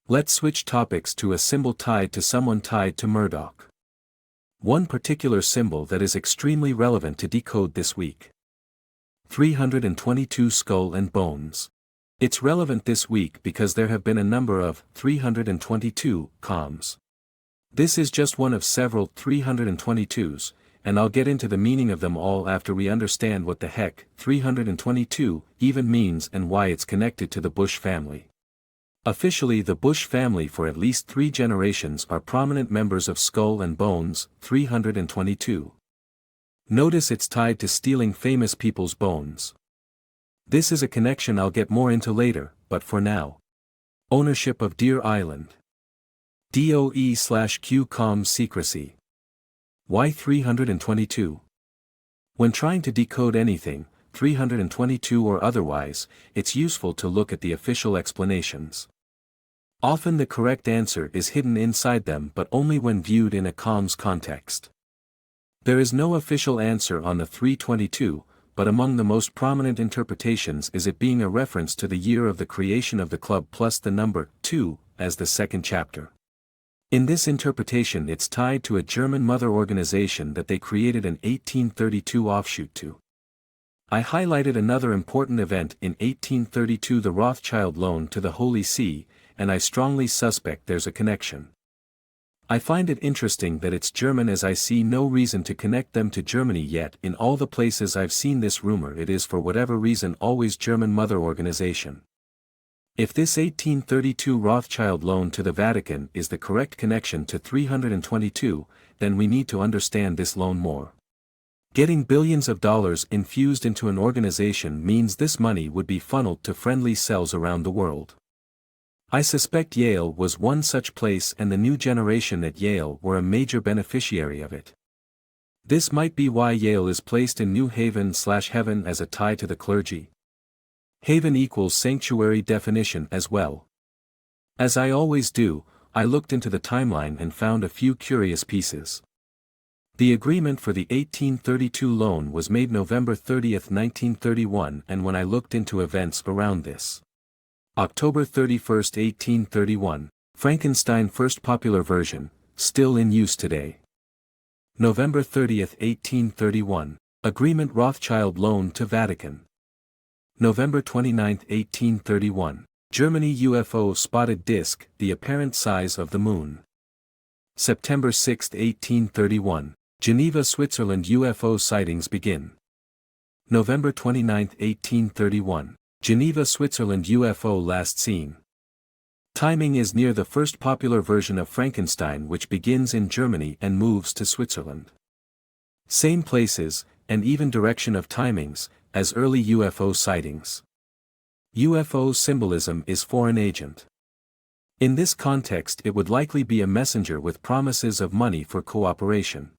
Let's switch topics to a symbol tied to someone tied to Murdoch. One particular symbol that is extremely relevant to decode this week. 322 skull and bones. It's relevant this week because there have been a number of 322 comms. This is just one of several 322s, and I'll get into the meaning of them all after we understand what the heck 322 even means and why it's connected to the Bush family. Officially, the Bush family for at least 3 generations are prominent members of Skull and Bones, 322. Notice it's tied to stealing famous people's bones. This is a connection I'll get more into later, but for now. Ownership of Deer Island. DOE/Q comms secrecy. Why 322? When trying to decode anything, 322 or otherwise, it's useful to look at the official explanations. Often the correct answer is hidden inside them, but only when viewed in a comms context. There is no official answer on the 322, but among the most prominent interpretations is it being a reference to the year of the creation of the club plus the number 2, as the second chapter. In this interpretation, it's tied to a German mother organization that they created an 1832 offshoot to. I highlighted another important event in 1832, the Rothschild loan to the Holy See, and I strongly suspect there's a connection. I find it interesting that it's German, as I see no reason to connect them to Germany yet. In all the places I've seen this rumor, it is for whatever reason always German mother organization. If this 1832 Rothschild loan to the Vatican is the correct connection to 322, then we need to understand this loan more. Getting billions of dollars infused into an organization means this money would be funneled to friendly cells around the world. I suspect Yale was one such place, and the new generation at Yale were a major beneficiary of it. This might be why Yale is placed in New Haven/Heaven as a tie to the clergy. Haven equals sanctuary definition as well. As I always do, I looked into the timeline and found a few curious pieces. The agreement for the 1832 loan was made November 30, 1931, and when I looked into events around this. October 31, 1831, Frankenstein first popular version, still in use today. November 30, 1831, agreement Rothschild loan to Vatican. November 29, 1831, Germany UFO spotted disk, the apparent size of the moon. September 6, 1831, Geneva, Switzerland UFO sightings begin. November 29, 1831, Geneva, Switzerland UFO last seen. Timing is near the first popular version of Frankenstein, which begins in Germany and moves to Switzerland. Same places, and even direction of timings, as early UFO sightings. UFO symbolism is foreign agent. In this context, it would likely be a messenger with promises of money for cooperation.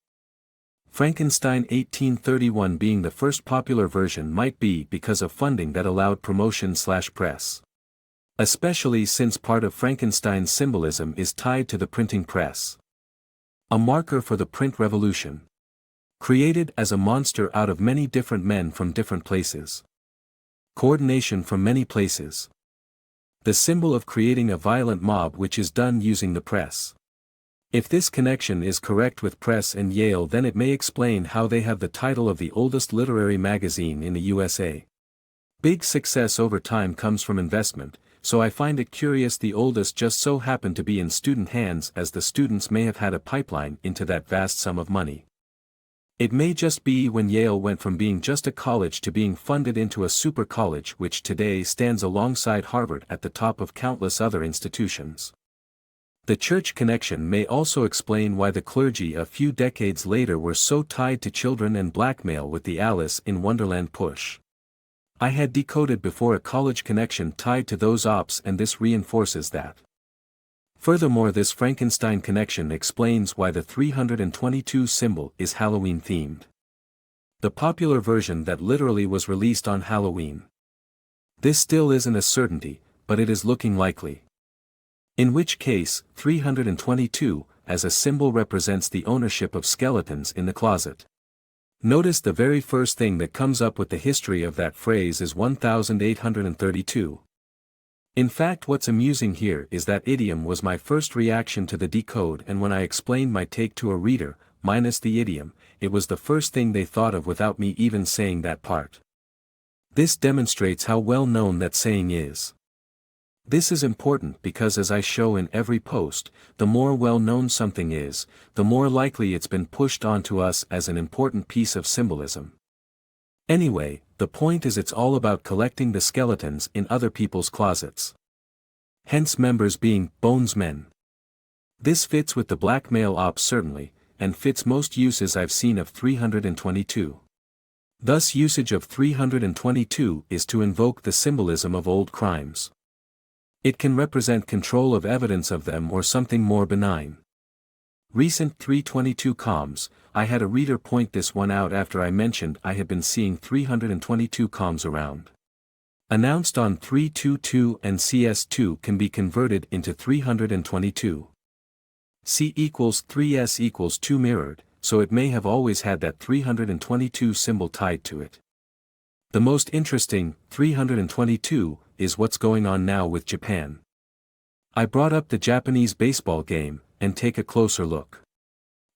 Frankenstein 1831 being the first popular version might be because of funding that allowed promotion/press. Especially since part of Frankenstein's symbolism is tied to the printing press. A marker for the print revolution. Created as a monster out of many different men from different places. Coordination from many places. The symbol of creating a violent mob which is done using the press. If this connection is correct with press and Yale, then it may explain how they have the title of the oldest literary magazine in the USA. Big success over time comes from investment, so I find it curious the oldest just so happened to be in student hands, as the students may have had a pipeline into that vast sum of money. It may just be when Yale went from being just a college to being funded into a super college which today stands alongside Harvard at the top of countless other institutions. The church connection may also explain why the clergy a few decades later were so tied to children and blackmail with the Alice in Wonderland push. I had decoded before a college connection tied to those ops, and this reinforces that. Furthermore, this Frankenstein connection explains why the 322 symbol is Halloween themed. The popular version that literally was released on Halloween. This still isn't a certainty, but it is looking likely. In which case, 322, as a symbol, represents the ownership of skeletons in the closet. Notice the very first thing that comes up with the history of that phrase is 1832. In fact, what's amusing here is that idiom was my first reaction to the decode, and when I explained my take to a reader, minus the idiom, it was the first thing they thought of without me even saying that part. This demonstrates how well known that saying is. This is important because, as I show in every post, the more well-known something is, the more likely it's been pushed onto us as an important piece of symbolism. Anyway, the point is it's all about collecting the skeletons in other people's closets. Hence members being bonesmen. This fits with the blackmail ops certainly, and fits most uses I've seen of 322. Thus usage of 322 is to invoke the symbolism of old crimes. It can represent control of evidence of them or something more benign. Recent 322 comms, I had a reader point this one out after I mentioned I had been seeing 322 comms around. Announced on 322 and CS2 can be converted into 322. C equals 3S equals 2 mirrored, so it may have always had that 322 symbol tied to it. The most interesting, 322, is what's going on now with Japan. I brought up the Japanese baseball game, and take a closer look.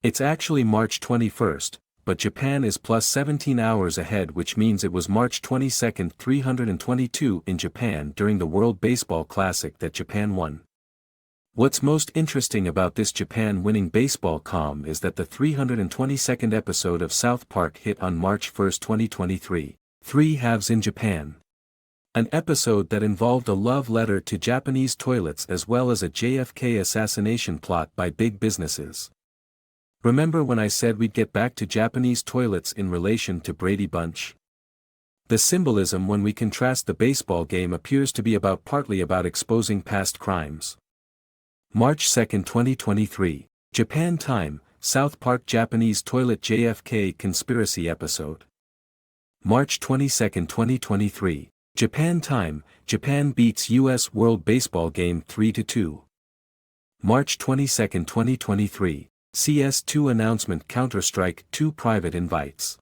It's actually March 21st, but Japan is plus 17 hours ahead, which means it was March 22nd, 322 in Japan during the World Baseball Classic that Japan won. What's most interesting about this Japan winning baseball comm is that the 322nd episode of South Park hit on March 1, 2023, 3 halves in Japan. An episode that involved a love letter to Japanese toilets as well as a JFK assassination plot by big businesses. Remember when I said we'd get back to Japanese toilets in relation to Brady Bunch? The symbolism when we contrast the baseball game appears to be partly about exposing past crimes. March 2, 2023, Japan time, South Park Japanese toilet JFK conspiracy episode. March 22, 2023. Japan time, Japan beats US World Baseball game 3-2. March 22, 2023, CS2 announcement Counter-Strike 2 private invites.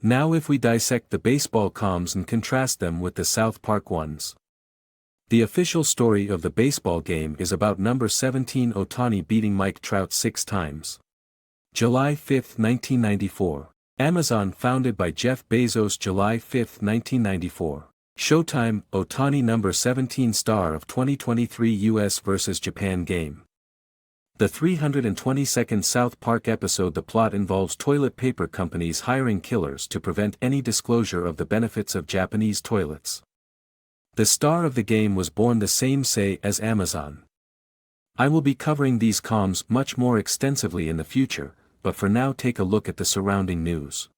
Now if we dissect the baseball comms and contrast them with the South Park ones. The official story of the baseball game is about number 17 Ohtani beating Mike Trout 6 times. July 5, 1994. Amazon founded by Jeff Bezos July 5, 1994. Showtime, Ohtani number 17 star of 2023 US vs Japan game. The 322nd South Park episode. The plot involves toilet paper companies hiring killers to prevent any disclosure of the benefits of Japanese toilets. The star of the game was born the same say as Amazon. I will be covering these comms much more extensively in the future, but for now take a look at the surrounding news.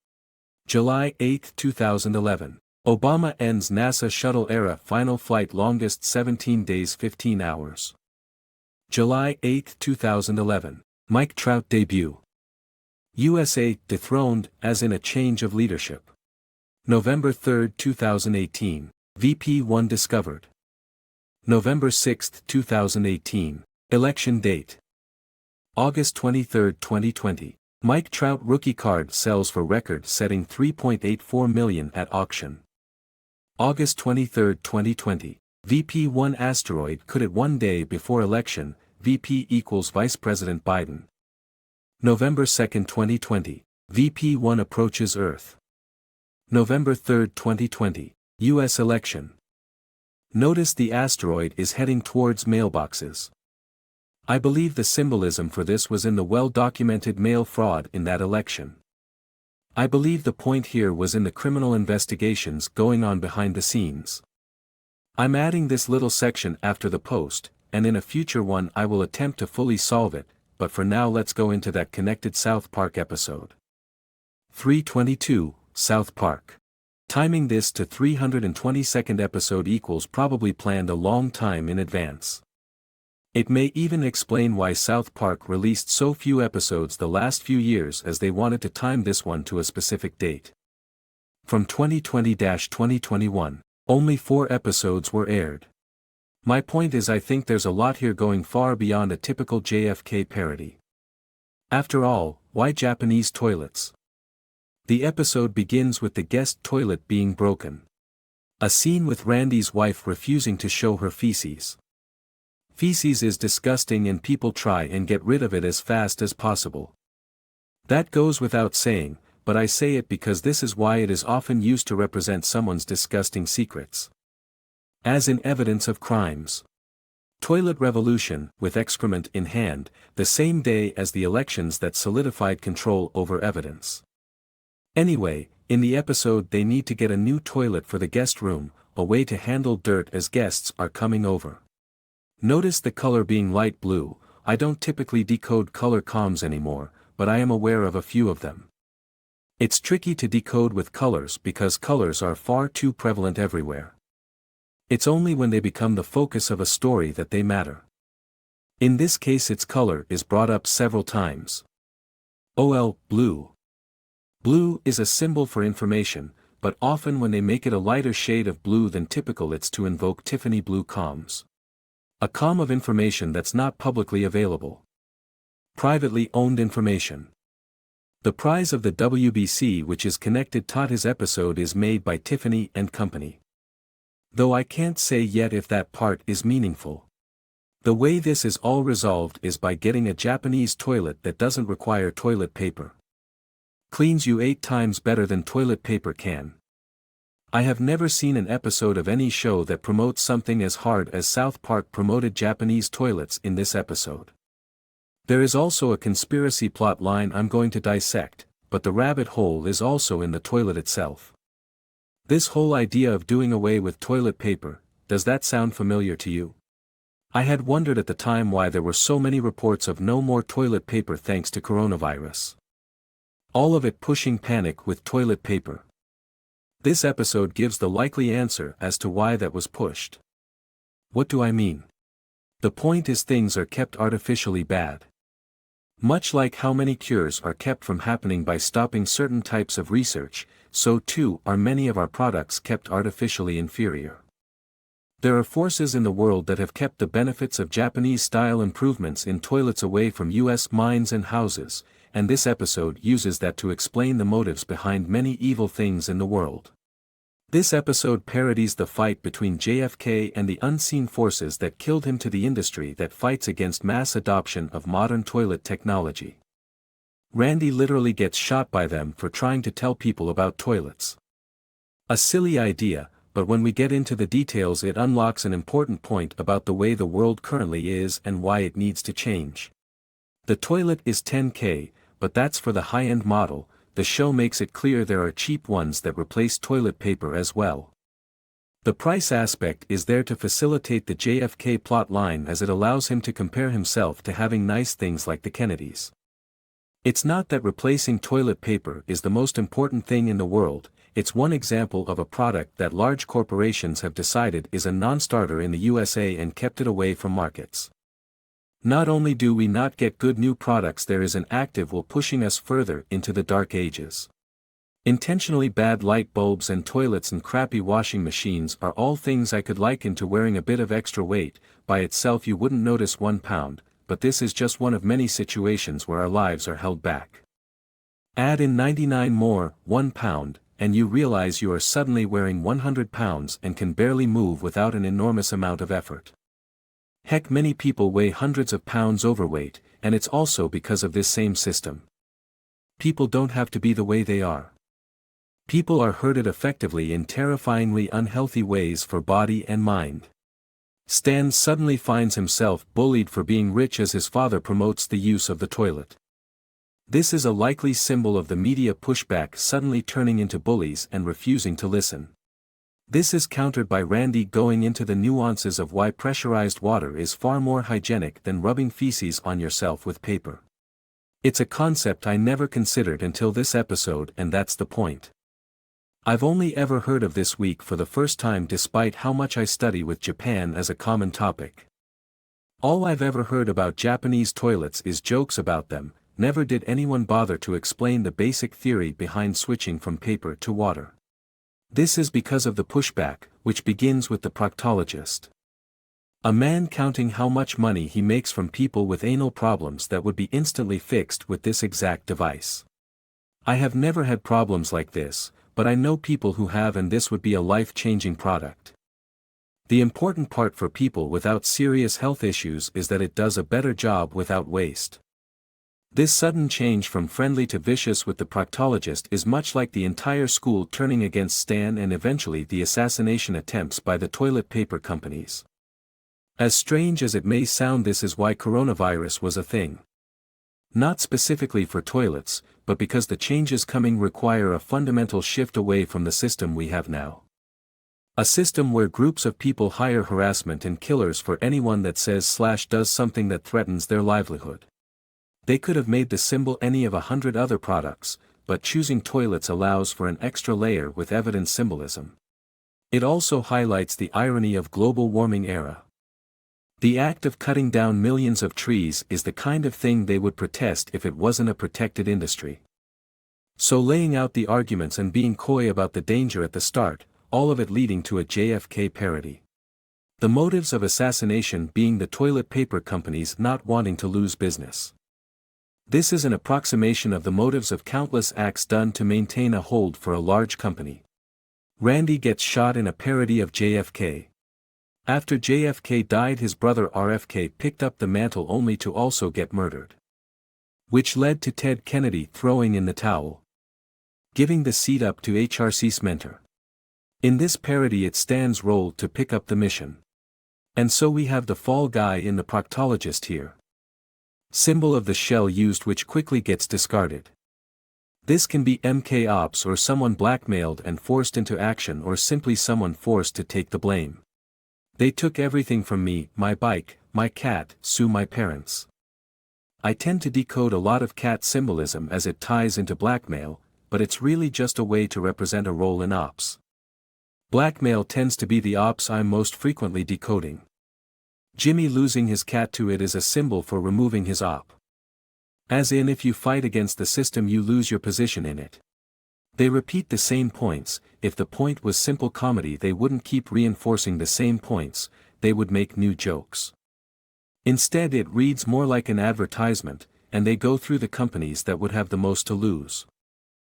July 8, 2011. Obama ends NASA shuttle era final flight longest 17 days 15 hours. July 8, 2011. Mike Trout debut. USA dethroned as in a change of leadership. November 3, 2018. VP1 discovered. November 6, 2018. Election date. August 23, 2020. Mike Trout rookie card sells for record-setting $3.84 million at auction. August 23, 2020. VP1 asteroid could hit one day before election, VP equals Vice President Biden. November 2, 2020. VP1 approaches Earth. November 3, 2020. U.S. election. Notice the asteroid is heading towards mailboxes. I believe the symbolism for this was in the well-documented mail fraud in that election. I believe the point here was in the criminal investigations going on behind the scenes. I'm adding this little section after the post, and in a future one I will attempt to fully solve it, but for now let's go into that connected South Park episode. 322, South Park. Timing this to 322nd episode equals probably planned a long time in advance. It may even explain why South Park released so few episodes the last few years, as they wanted to time this one to a specific date. From 2020-2021, only 4 episodes were aired. My point is, I think there's a lot here going far beyond a typical JFK parody. After all, why Japanese toilets? The episode begins with the guest toilet being broken. A scene with Randy's wife refusing to show her feces. Feces is disgusting and people try and get rid of it as fast as possible. That goes without saying, but I say it because this is why it is often used to represent someone's disgusting secrets. As in evidence of crimes. Toilet revolution, with excrement in hand, the same day as the elections that solidified control over evidence. Anyway, in the episode they need to get a new toilet for the guest room, a way to handle dirt as guests are coming over. Notice the color being light blue. I don't typically decode color comms anymore, but I am aware of a few of them. It's tricky to decode with colors because colors are far too prevalent everywhere. It's only when they become the focus of a story that they matter. In this case its color is brought up several times. Blue. Blue is a symbol for information, but often when they make it a lighter shade of blue than typical it's to invoke Tiffany blue comms. A comm of information that's not publicly available. Privately owned information. The prize of the WBC which is connected to his episode is made by Tiffany and Company. Though I can't say yet if that part is meaningful. The way this is all resolved is by getting a Japanese toilet that doesn't require toilet paper. Cleans you 8 times better than toilet paper can. I have never seen an episode of any show that promotes something as hard as South Park promoted Japanese toilets in this episode. There is also a conspiracy plot line I'm going to dissect, but the rabbit hole is also in the toilet itself. This whole idea of doing away with toilet paper, does that sound familiar to you? I had wondered at the time why there were so many reports of no more toilet paper thanks to coronavirus. All of it pushing panic with toilet paper. This episode gives the likely answer as to why that was pushed. What do I mean? The point is things are kept artificially bad. Much like how many cures are kept from happening by stopping certain types of research, so too are many of our products kept artificially inferior. There are forces in the world that have kept the benefits of Japanese-style improvements in toilets away from US minds and houses, and this episode uses that to explain the motives behind many evil things in the world. This episode parodies the fight between JFK and the unseen forces that killed him to the industry that fights against mass adoption of modern toilet technology. Randy literally gets shot by them for trying to tell people about toilets. A silly idea, but when we get into the details it unlocks an important point about the way the world currently is and why it needs to change. The toilet is $10K, but that's for the high-end model. The show makes it clear there are cheap ones that replace toilet paper as well. The price aspect is there to facilitate the JFK plot line as it allows him to compare himself to having nice things like the Kennedys. It's not that replacing toilet paper is the most important thing in the world, it's one example of a product that large corporations have decided is a non-starter in the USA and kept it away from markets. Not only do we not get good new products, there is an active will pushing us further into the dark ages. Intentionally bad light bulbs and toilets and crappy washing machines are all things I could liken to wearing a bit of extra weight. By itself you wouldn't notice 1 pound, but this is just one of many situations where our lives are held back. Add in 99 more, 1 pound, and you realize you are suddenly wearing 100 pounds and can barely move without an enormous amount of effort. Heck, many people weigh hundreds of pounds overweight, and it's also because of this same system. People don't have to be the way they are. People are herded effectively in terrifyingly unhealthy ways for body and mind. Stan suddenly finds himself bullied for being rich as his father promotes the use of the toilet. This is a likely symbol of the media pushback suddenly turning into bullies and refusing to listen. This is countered by Randy going into the nuances of why pressurized water is far more hygienic than rubbing feces on yourself with paper. It's a concept I never considered until this episode, and that's the point. I've only ever heard of this week for the first time despite how much I study with Japan as a common topic. All I've ever heard about Japanese toilets is jokes about them, never did anyone bother to explain the basic theory behind switching from paper to water. This is because of the pushback, which begins with the proctologist. A man counting how much money he makes from people with anal problems that would be instantly fixed with this exact device. I have never had problems like this, but I know people who have, and this would be a life-changing product. The important part for people without serious health issues is that it does a better job without waste. This sudden change from friendly to vicious with the proctologist is much like the entire school turning against Stan and eventually the assassination attempts by the toilet paper companies. As strange as it may sound, this is why coronavirus was a thing. Not specifically for toilets, but because the changes coming require a fundamental shift away from the system we have now. A system where groups of people hire harassment and killers for anyone that says/does something that threatens their livelihood. They could have made the symbol any of 100 other products, but choosing toilets allows for an extra layer with evident symbolism. It also highlights the irony of global warming era. The act of cutting down millions of trees is the kind of thing they would protest if it wasn't a protected industry. So laying out the arguments and being coy about the danger at the start, all of it leading to a JFK parody. The motives of assassination being the toilet paper companies not wanting to lose business. This is an approximation of the motives of countless acts done to maintain a hold for a large company. Randy gets shot in a parody of JFK. After JFK died, his brother RFK picked up the mantle only to also get murdered. Which led to Ted Kennedy throwing in the towel, giving the seat up to HRC's mentor. In this parody it stands role to pick up the mission. And so we have the fall guy in the proctologist here. Symbol of the shell used which quickly gets discarded. This can be MK Ops or someone blackmailed and forced into action, or simply someone forced to take the blame. They took everything from me, my bike, my cat, sue my parents. I tend to decode a lot of cat symbolism as it ties into blackmail, but it's really just a way to represent a role in ops. Blackmail tends to be the ops I'm most frequently decoding. Jimmy losing his cat to it is a symbol for removing his op. As in, if you fight against the system you lose your position in it. They repeat the same points. If the point was simple comedy they wouldn't keep reinforcing the same points, they would make new jokes. Instead it reads more like an advertisement, and they go through the companies that would have the most to lose.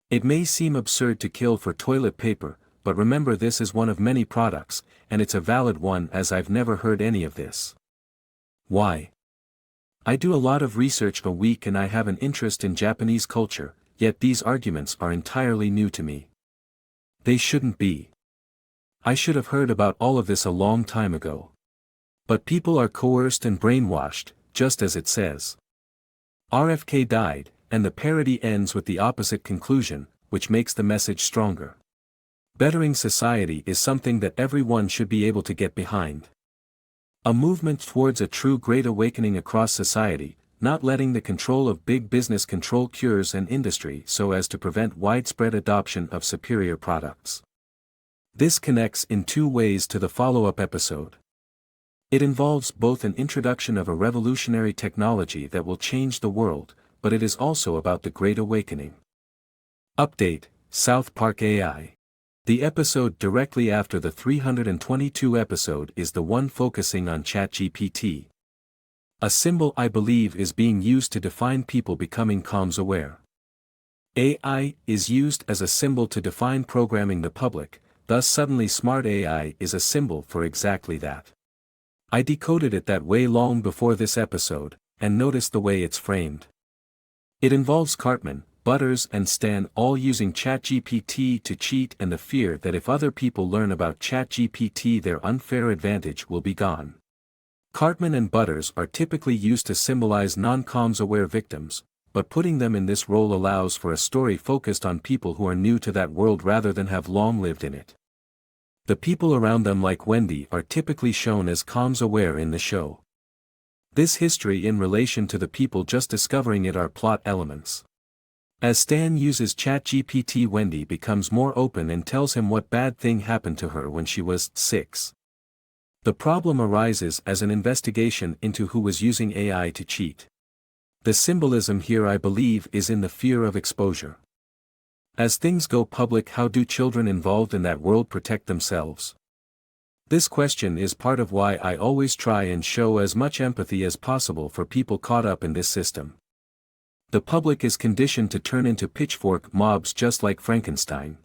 It may seem absurd to kill for toilet paper, but remember this is one of many products, and it's a valid one as I've never heard any of this. Why? I do a lot of research a week and I have an interest in Japanese culture, yet these arguments are entirely new to me. They shouldn't be. I should have heard about all of this a long time ago. But people are coerced and brainwashed, just as it says. RFK died, and the parody ends with the opposite conclusion, which makes the message stronger. Bettering society is something that everyone should be able to get behind. A movement towards a true great awakening across society, not letting the control of big business control cures and industry so as to prevent widespread adoption of superior products. This connects in two ways to the follow-up episode. It involves both an introduction of a revolutionary technology that will change the world, but it is also about the Great Awakening. Update: South Park AI. The episode directly after the 322 episode is the one focusing on ChatGPT. A symbol I believe is being used to define people becoming comms aware. AI is used as a symbol to define programming the public, thus suddenly smart AI is a symbol for exactly that. I decoded it that way long before this episode, and noticed the way it's framed. It involves Cartman, Butters and Stan all using ChatGPT to cheat and the fear that if other people learn about ChatGPT their unfair advantage will be gone. Cartman and Butters are typically used to symbolize non-comms aware victims, but putting them in this role allows for a story focused on people who are new to that world rather than have long lived in it. The people around them like Wendy are typically shown as comms aware in the show. This history in relation to the people just discovering it are plot elements. As Stan uses ChatGPT, Wendy becomes more open and tells him what bad thing happened to her when she was 6. The problem arises as an investigation into who was using AI to cheat. The symbolism here I believe is in the fear of exposure. As things go public, how do children involved in that world protect themselves? This question is part of why I always try and show as much empathy as possible for people caught up in this system. The public is conditioned to turn into pitchfork mobs just like Frankenstein.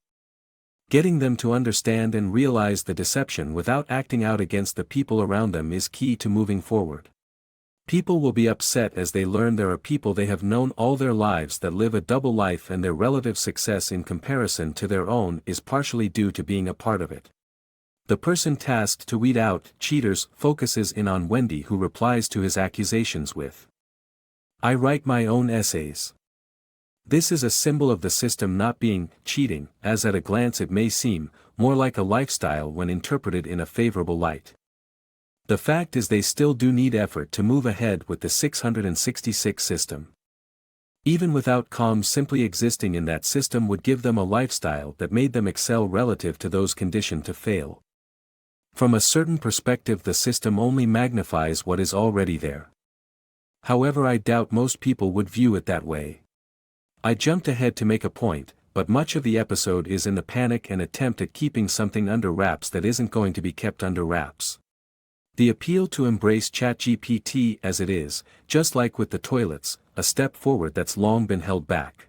Getting them to understand and realize the deception without acting out against the people around them is key to moving forward. People will be upset as they learn there are people they have known all their lives that live a double life and their relative success in comparison to their own is partially due to being a part of it. The person tasked to weed out cheaters focuses in on Wendy, who replies to his accusations with, "I write my own essays." This is a symbol of the system not being cheating, as at a glance it may seem, more like a lifestyle when interpreted in a favorable light. The fact is they still do need effort to move ahead with the 666 system. Even without comms, simply existing in that system would give them a lifestyle that made them excel relative to those conditioned to fail. From a certain perspective, the system only magnifies what is already there. However, I doubt most people would view it that way. I jumped ahead to make a point, but much of the episode is in the panic and attempt at keeping something under wraps that isn't going to be kept under wraps. The appeal to embrace ChatGPT as it is, just like with the toilets, a step forward that's long been held back.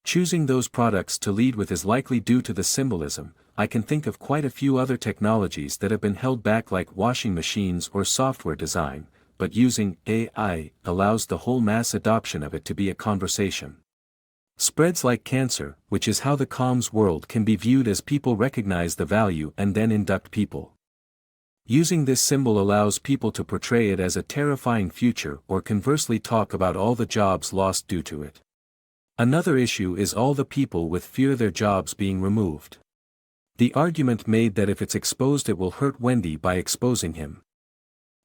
Choosing those products to lead with is likely due to the symbolism. I can think of quite a few other technologies that have been held back, like washing machines or software design, but using AI allows the whole mass adoption of it to be a conversation. Spreads like cancer, which is how the comms world can be viewed as people recognize the value and then induct people. Using this symbol allows people to portray it as a terrifying future or conversely talk about all the jobs lost due to it. Another issue is all the people with fear their jobs being removed. The argument made that if it's exposed it will hurt Wendy by exposing him.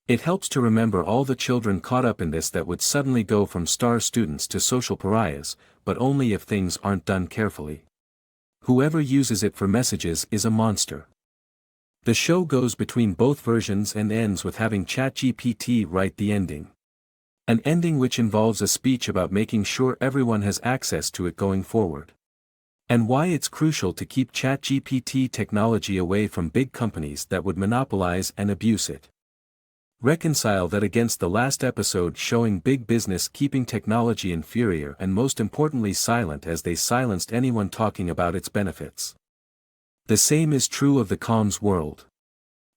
It helps to remember all the children caught up in this that would suddenly go from star students to social pariahs, but only if things aren't done carefully. Whoever uses it for messages is a monster. The show goes between both versions and ends with having ChatGPT write the ending. An ending which involves a speech about making sure everyone has access to it going forward. And why it's crucial to keep ChatGPT technology away from big companies that would monopolize and abuse it. Reconcile that against the last episode showing big business keeping technology inferior and most importantly silent, as they silenced anyone talking about its benefits. The same is true of the comms world.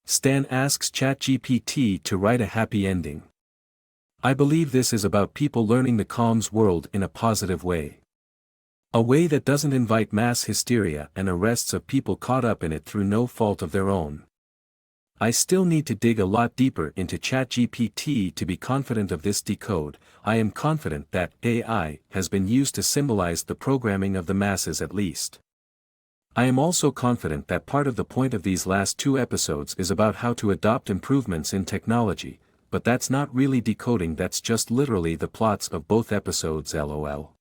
Stan asks ChatGPT to write a happy ending. I believe this is about people learning the comms world in a positive way. A way that doesn't invite mass hysteria and arrests of people caught up in it through no fault of their own. I still need to dig a lot deeper into ChatGPT to be confident of this decode. I am confident that AI has been used to symbolize the programming of the masses at least. I am also confident that part of the point of these last 2 episodes is about how to adopt improvements in technology, but that's not really decoding, that's just literally the plots of both episodes, lol.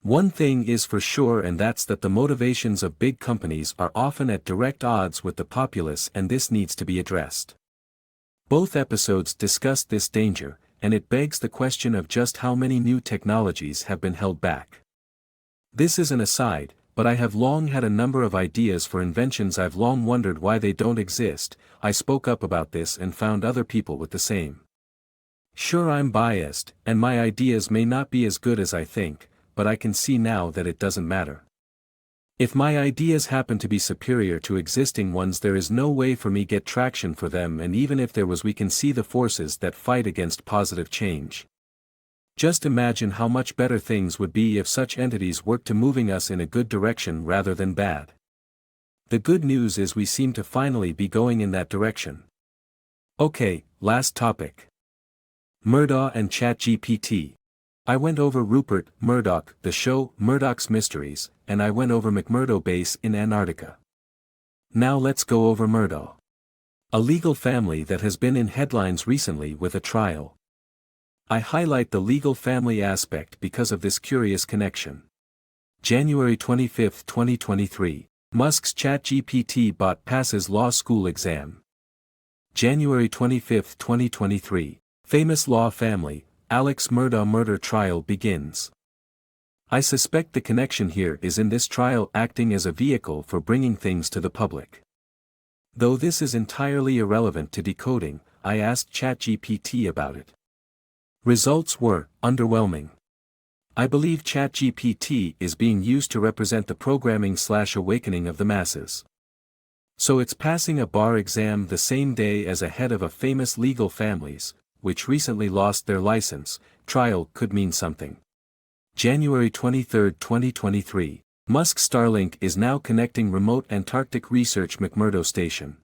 One thing is for sure, and that's that the motivations of big companies are often at direct odds with the populace, and this needs to be addressed. Both episodes discussed this danger, and it begs the question of just how many new technologies have been held back. This is an aside, but I have long had a number of ideas for inventions I've long wondered why they don't exist. I spoke up about this and found other people with the same. Sure, I'm biased, and my ideas may not be as good as I think, but I can see now that it doesn't matter. If my ideas happen to be superior to existing ones, there is no way for me get traction for them, and even if there was, we can see the forces that fight against positive change. Just imagine how much better things would be if such entities worked to moving us in a good direction rather than bad. The good news is we seem to finally be going in that direction. Okay, last topic. Murdaugh and ChatGPT. I went over Rupert Murdoch, the show Murdoch Mysteries, and I went over McMurdo base in Antarctica. Now let's go over Murdaugh. A legal family that has been in headlines recently with a trial. I highlight the legal family aspect because of this curious connection. January 25, 2023. Musk's ChatGPT bot passes law school exam. January 25, 2023. Famous law family, Alex Murdaugh murder trial begins. I suspect the connection here is in this trial acting as a vehicle for bringing things to the public. Though this is entirely irrelevant to decoding, I asked ChatGPT about it. Results were underwhelming. I believe ChatGPT is being used to represent the programming/awakening of the masses. So it's passing a bar exam the same day as a head of a famous legal families, which recently lost their license. Trial could mean something. January 23, 2023. Musk Starlink is now connecting remote Antarctic research McMurdo station.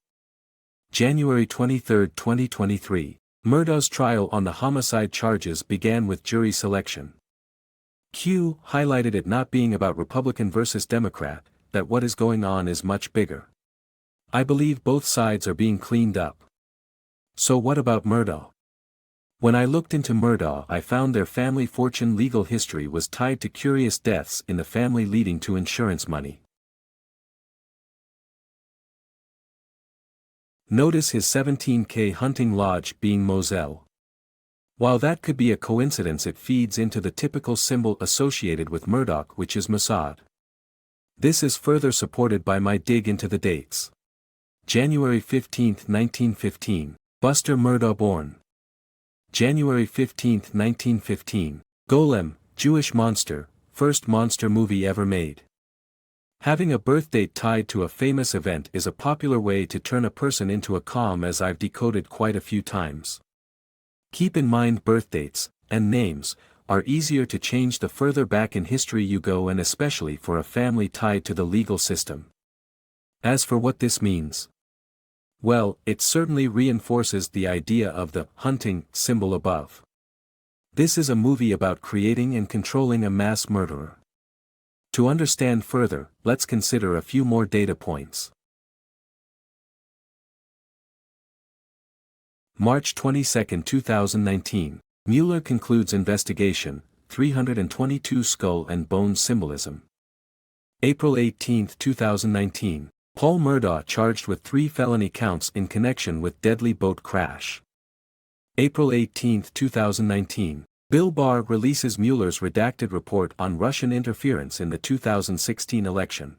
January 23, 2023. Murdaugh's trial on the homicide charges began with jury selection. Q highlighted it not being about Republican versus Democrat, that what is going on is much bigger. I believe both sides are being cleaned up. So what about Murdaugh? When I looked into Murdaugh, I found their family fortune legal history was tied to curious deaths in the family leading to insurance money. Notice his 17K hunting lodge being Moselle. While that could be a coincidence, it feeds into the typical symbol associated with Murdoch, which is Mossad. This is further supported by my dig into the dates. January 15, 1915, Buster Murdaugh born. January 15, 1915, Golem, Jewish monster, first monster movie ever made. Having a birth date tied to a famous event is a popular way to turn a person into a calm, as I've decoded quite a few times. Keep in mind birth dates, and names, are easier to change the further back in history you go, and especially for a family tied to the legal system. As for what this means, well, it certainly reinforces the idea of the hunting symbol above. This is a movie about creating and controlling a mass murderer. To understand further, let's consider a few more data points. March 22, 2019. Mueller concludes investigation, 322 skull and bone symbolism. April 18, 2019. Paul Murdaugh charged with 3 felony counts in connection with deadly boat crash. April 18, 2019. Bill Barr releases Mueller's redacted report on Russian interference in the 2016 election.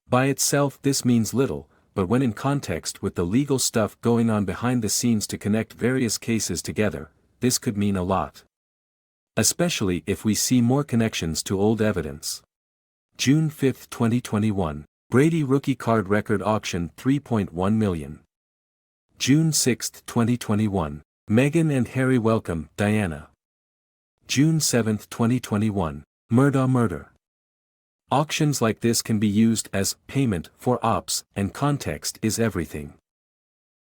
By itself this means little, but when in context with the legal stuff going on behind the scenes to connect various cases together, this could mean a lot. Especially if we see more connections to old evidence. June 5, 2021. Brady rookie card record auction, 3.1 million. June 6, 2021. Meghan and Harry welcome Diana. June 7, 2021. Murdaugh murder. Auctions like this can be used as payment for ops, and context is everything.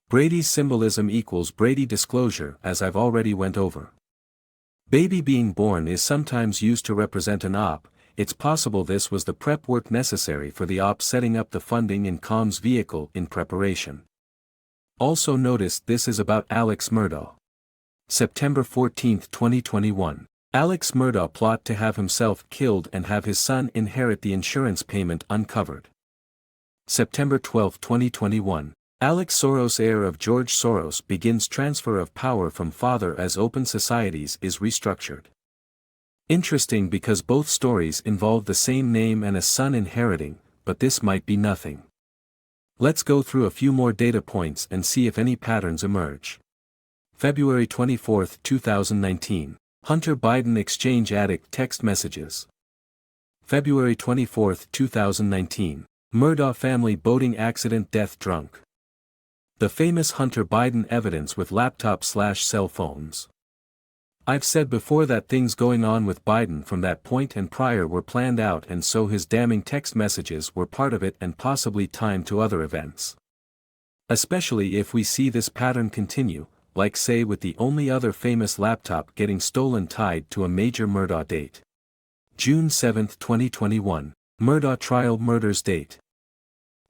Brady's symbolism equals Brady disclosure, as I've already went over. Baby being born is sometimes used to represent an op. It's possible this was the prep work necessary for the op, setting up the funding and comms vehicle in preparation. Also notice this is about Alex Murdaugh. September 14, 2021. Alex Murdaugh plot to have himself killed and have his son inherit the insurance payment uncovered. September 12, 2021. Alex Soros, heir of George Soros, begins transfer of power from father as open societies is restructured. Interesting because both stories involve the same name and a son inheriting, but this might be nothing. Let's go through a few more data points and see if any patterns emerge. February 24, 2019. Hunter Biden exchange addict text messages. February 24, 2019. Murdaugh family boating accident death drunk. The famous Hunter Biden evidence with laptop/cell phones. I've said before that things going on with Biden from that point and prior were planned out, and so his damning text messages were part of it and possibly timed to other events. Especially if we see this pattern continue, like say with the only other famous laptop getting stolen tied to a major Murdaugh date. June 7, 2021. Murdaugh trial murders date.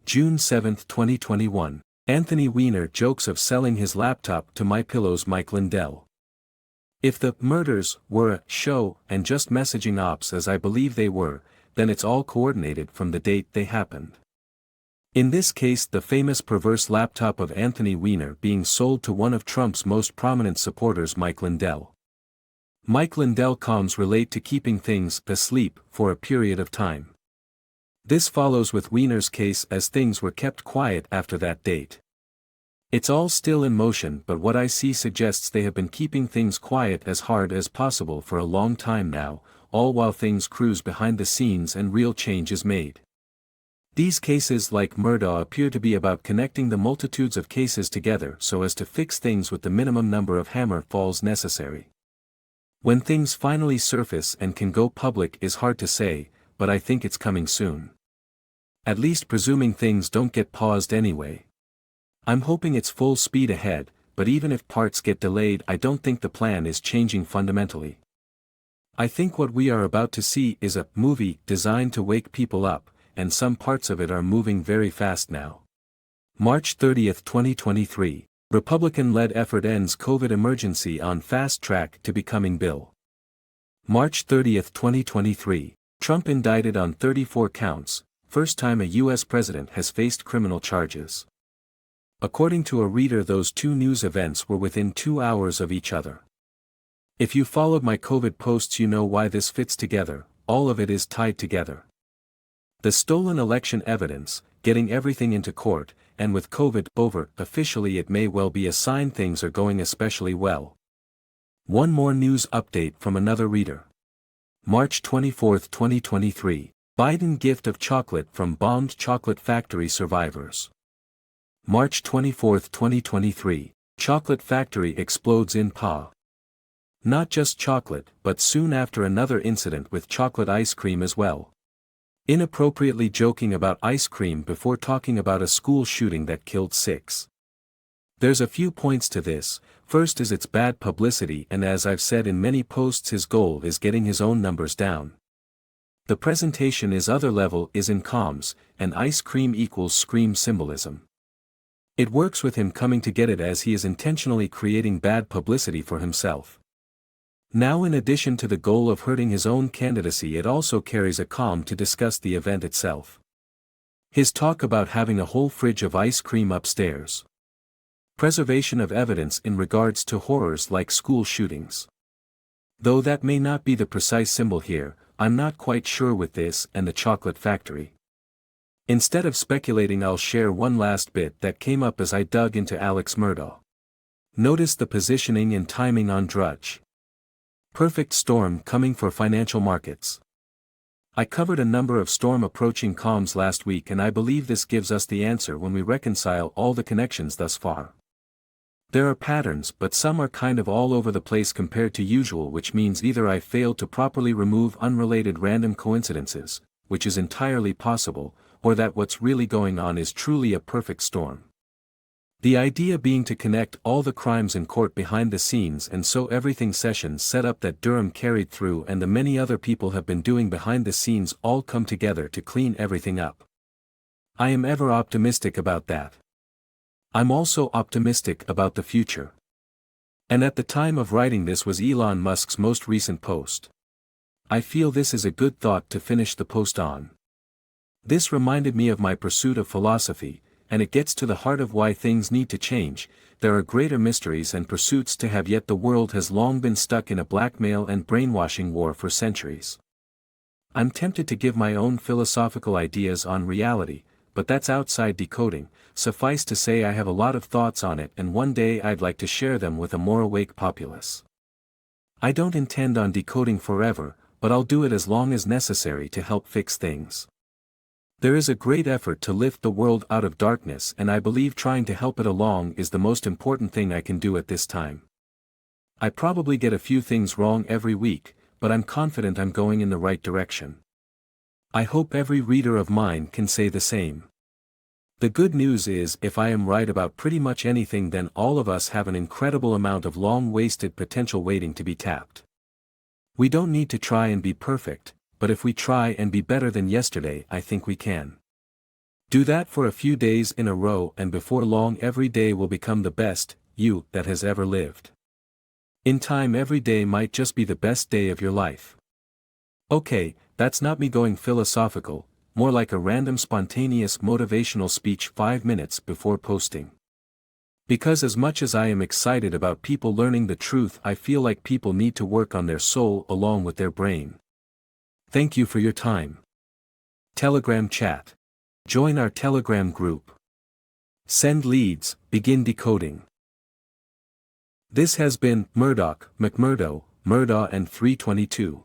June 7, 2021. Anthony Weiner jokes of selling his laptop to MyPillow's Mike Lindell. If the murders were a show and just messaging ops, as I believe they were, then it's all coordinated from the date they happened. In this case, the famous perverse laptop of Anthony Weiner being sold to one of Trump's most prominent supporters, Mike Lindell. Mike Lindell comms relate to keeping things asleep for a period of time. This follows with Weiner's case, as things were kept quiet after that date. It's all still in motion, but what I see suggests they have been keeping things quiet as hard as possible for a long time now, all while things cruise behind the scenes and real change is made. These cases like Murdaugh appear to be about connecting the multitudes of cases together so as to fix things with the minimum number of hammer falls necessary. When things finally surface and can go public is hard to say, but I think it's coming soon. At least presuming things don't get paused anyway. I'm hoping it's full speed ahead, but even if parts get delayed, I don't think the plan is changing fundamentally. I think what we are about to see is a movie designed to wake people up, and some parts of it are moving very fast now. March 30, 2023. Republican-led effort ends COVID emergency on fast track to becoming bill. March 30, 2023. Trump indicted on 34 counts, first time a U.S. president has faced criminal charges. According to a reader, those two news events were within 2 hours of each other. If you followed my COVID posts, you know why this fits together, all of it is tied together. The stolen election evidence, getting everything into court, and with COVID over, officially it may well be a sign things are going especially well. One more news update from another reader. March 24, 2023. Biden gift of chocolate from bombed chocolate factory survivors. March 24, 2023. Chocolate factory explodes in Pa. Not just chocolate, but soon after another incident with chocolate ice cream as well. Inappropriately joking about ice cream before talking about a school shooting that killed 6. There's a few points to this. First is it's bad publicity, and as I've said in many posts, his goal is getting his own numbers down. The presentation is other level is in comms, and ice cream equals scream symbolism. It works with him coming to get it, as he is intentionally creating bad publicity for himself. Now, in addition to the goal of hurting his own candidacy, it also carries a comm to discuss the event itself. His talk about having a whole fridge of ice cream upstairs. Preservation of evidence in regards to horrors like school shootings. Though that may not be the precise symbol here, I'm not quite sure with this and the chocolate factory. Instead of speculating, I'll share one last bit that came up as I dug into Alex Murdaugh. Notice the positioning and timing on Drudge. Perfect storm coming for financial markets. I covered a number of storm approaching comms last week, and I believe this gives us the answer when we reconcile all the connections thus far. There are patterns, but some are kind of all over the place compared to usual, which means either I failed to properly remove unrelated random coincidences, which is entirely possible, or that what's really going on is truly a perfect storm. The idea being to connect all the crimes in court behind the scenes, and so everything Sessions set up that Durham carried through and the many other people have been doing behind the scenes all come together to clean everything up. I am ever optimistic about that. I'm also optimistic about the future. And at the time of writing this was Elon Musk's most recent post. I feel this is a good thought to finish the post on. This reminded me of my pursuit of philosophy, and it gets to the heart of why things need to change. There are greater mysteries and pursuits to have, yet the world has long been stuck in a blackmail and brainwashing war for centuries. I'm tempted to give my own philosophical ideas on reality, but that's outside decoding. Suffice to say, I have a lot of thoughts on it, and one day I'd like to share them with a more awake populace. I don't intend on decoding forever, but I'll do it as long as necessary to help fix things. There is a great effort to lift the world out of darkness, and I believe trying to help it along is the most important thing I can do at this time. I probably get a few things wrong every week, but I'm confident I'm going in the right direction. I hope every reader of mine can say the same. The good news is, if I am right about pretty much anything, then all of us have an incredible amount of long-wasted potential waiting to be tapped. We don't need to try and be perfect, but if we try and be better than yesterday, I think we can. Do that for a few days in a row, and before long every day will become the best you that has ever lived. In time, every day might just be the best day of your life. Okay, that's not me going philosophical, more like a random spontaneous motivational speech 5 minutes before posting. Because as much as I am excited about people learning the truth, I feel like people need to work on their soul along with their brain. Thank you for your time. Telegram chat. Join our Telegram group. Send leads, begin decoding. This has been McMurdo, Murdaugh and 322.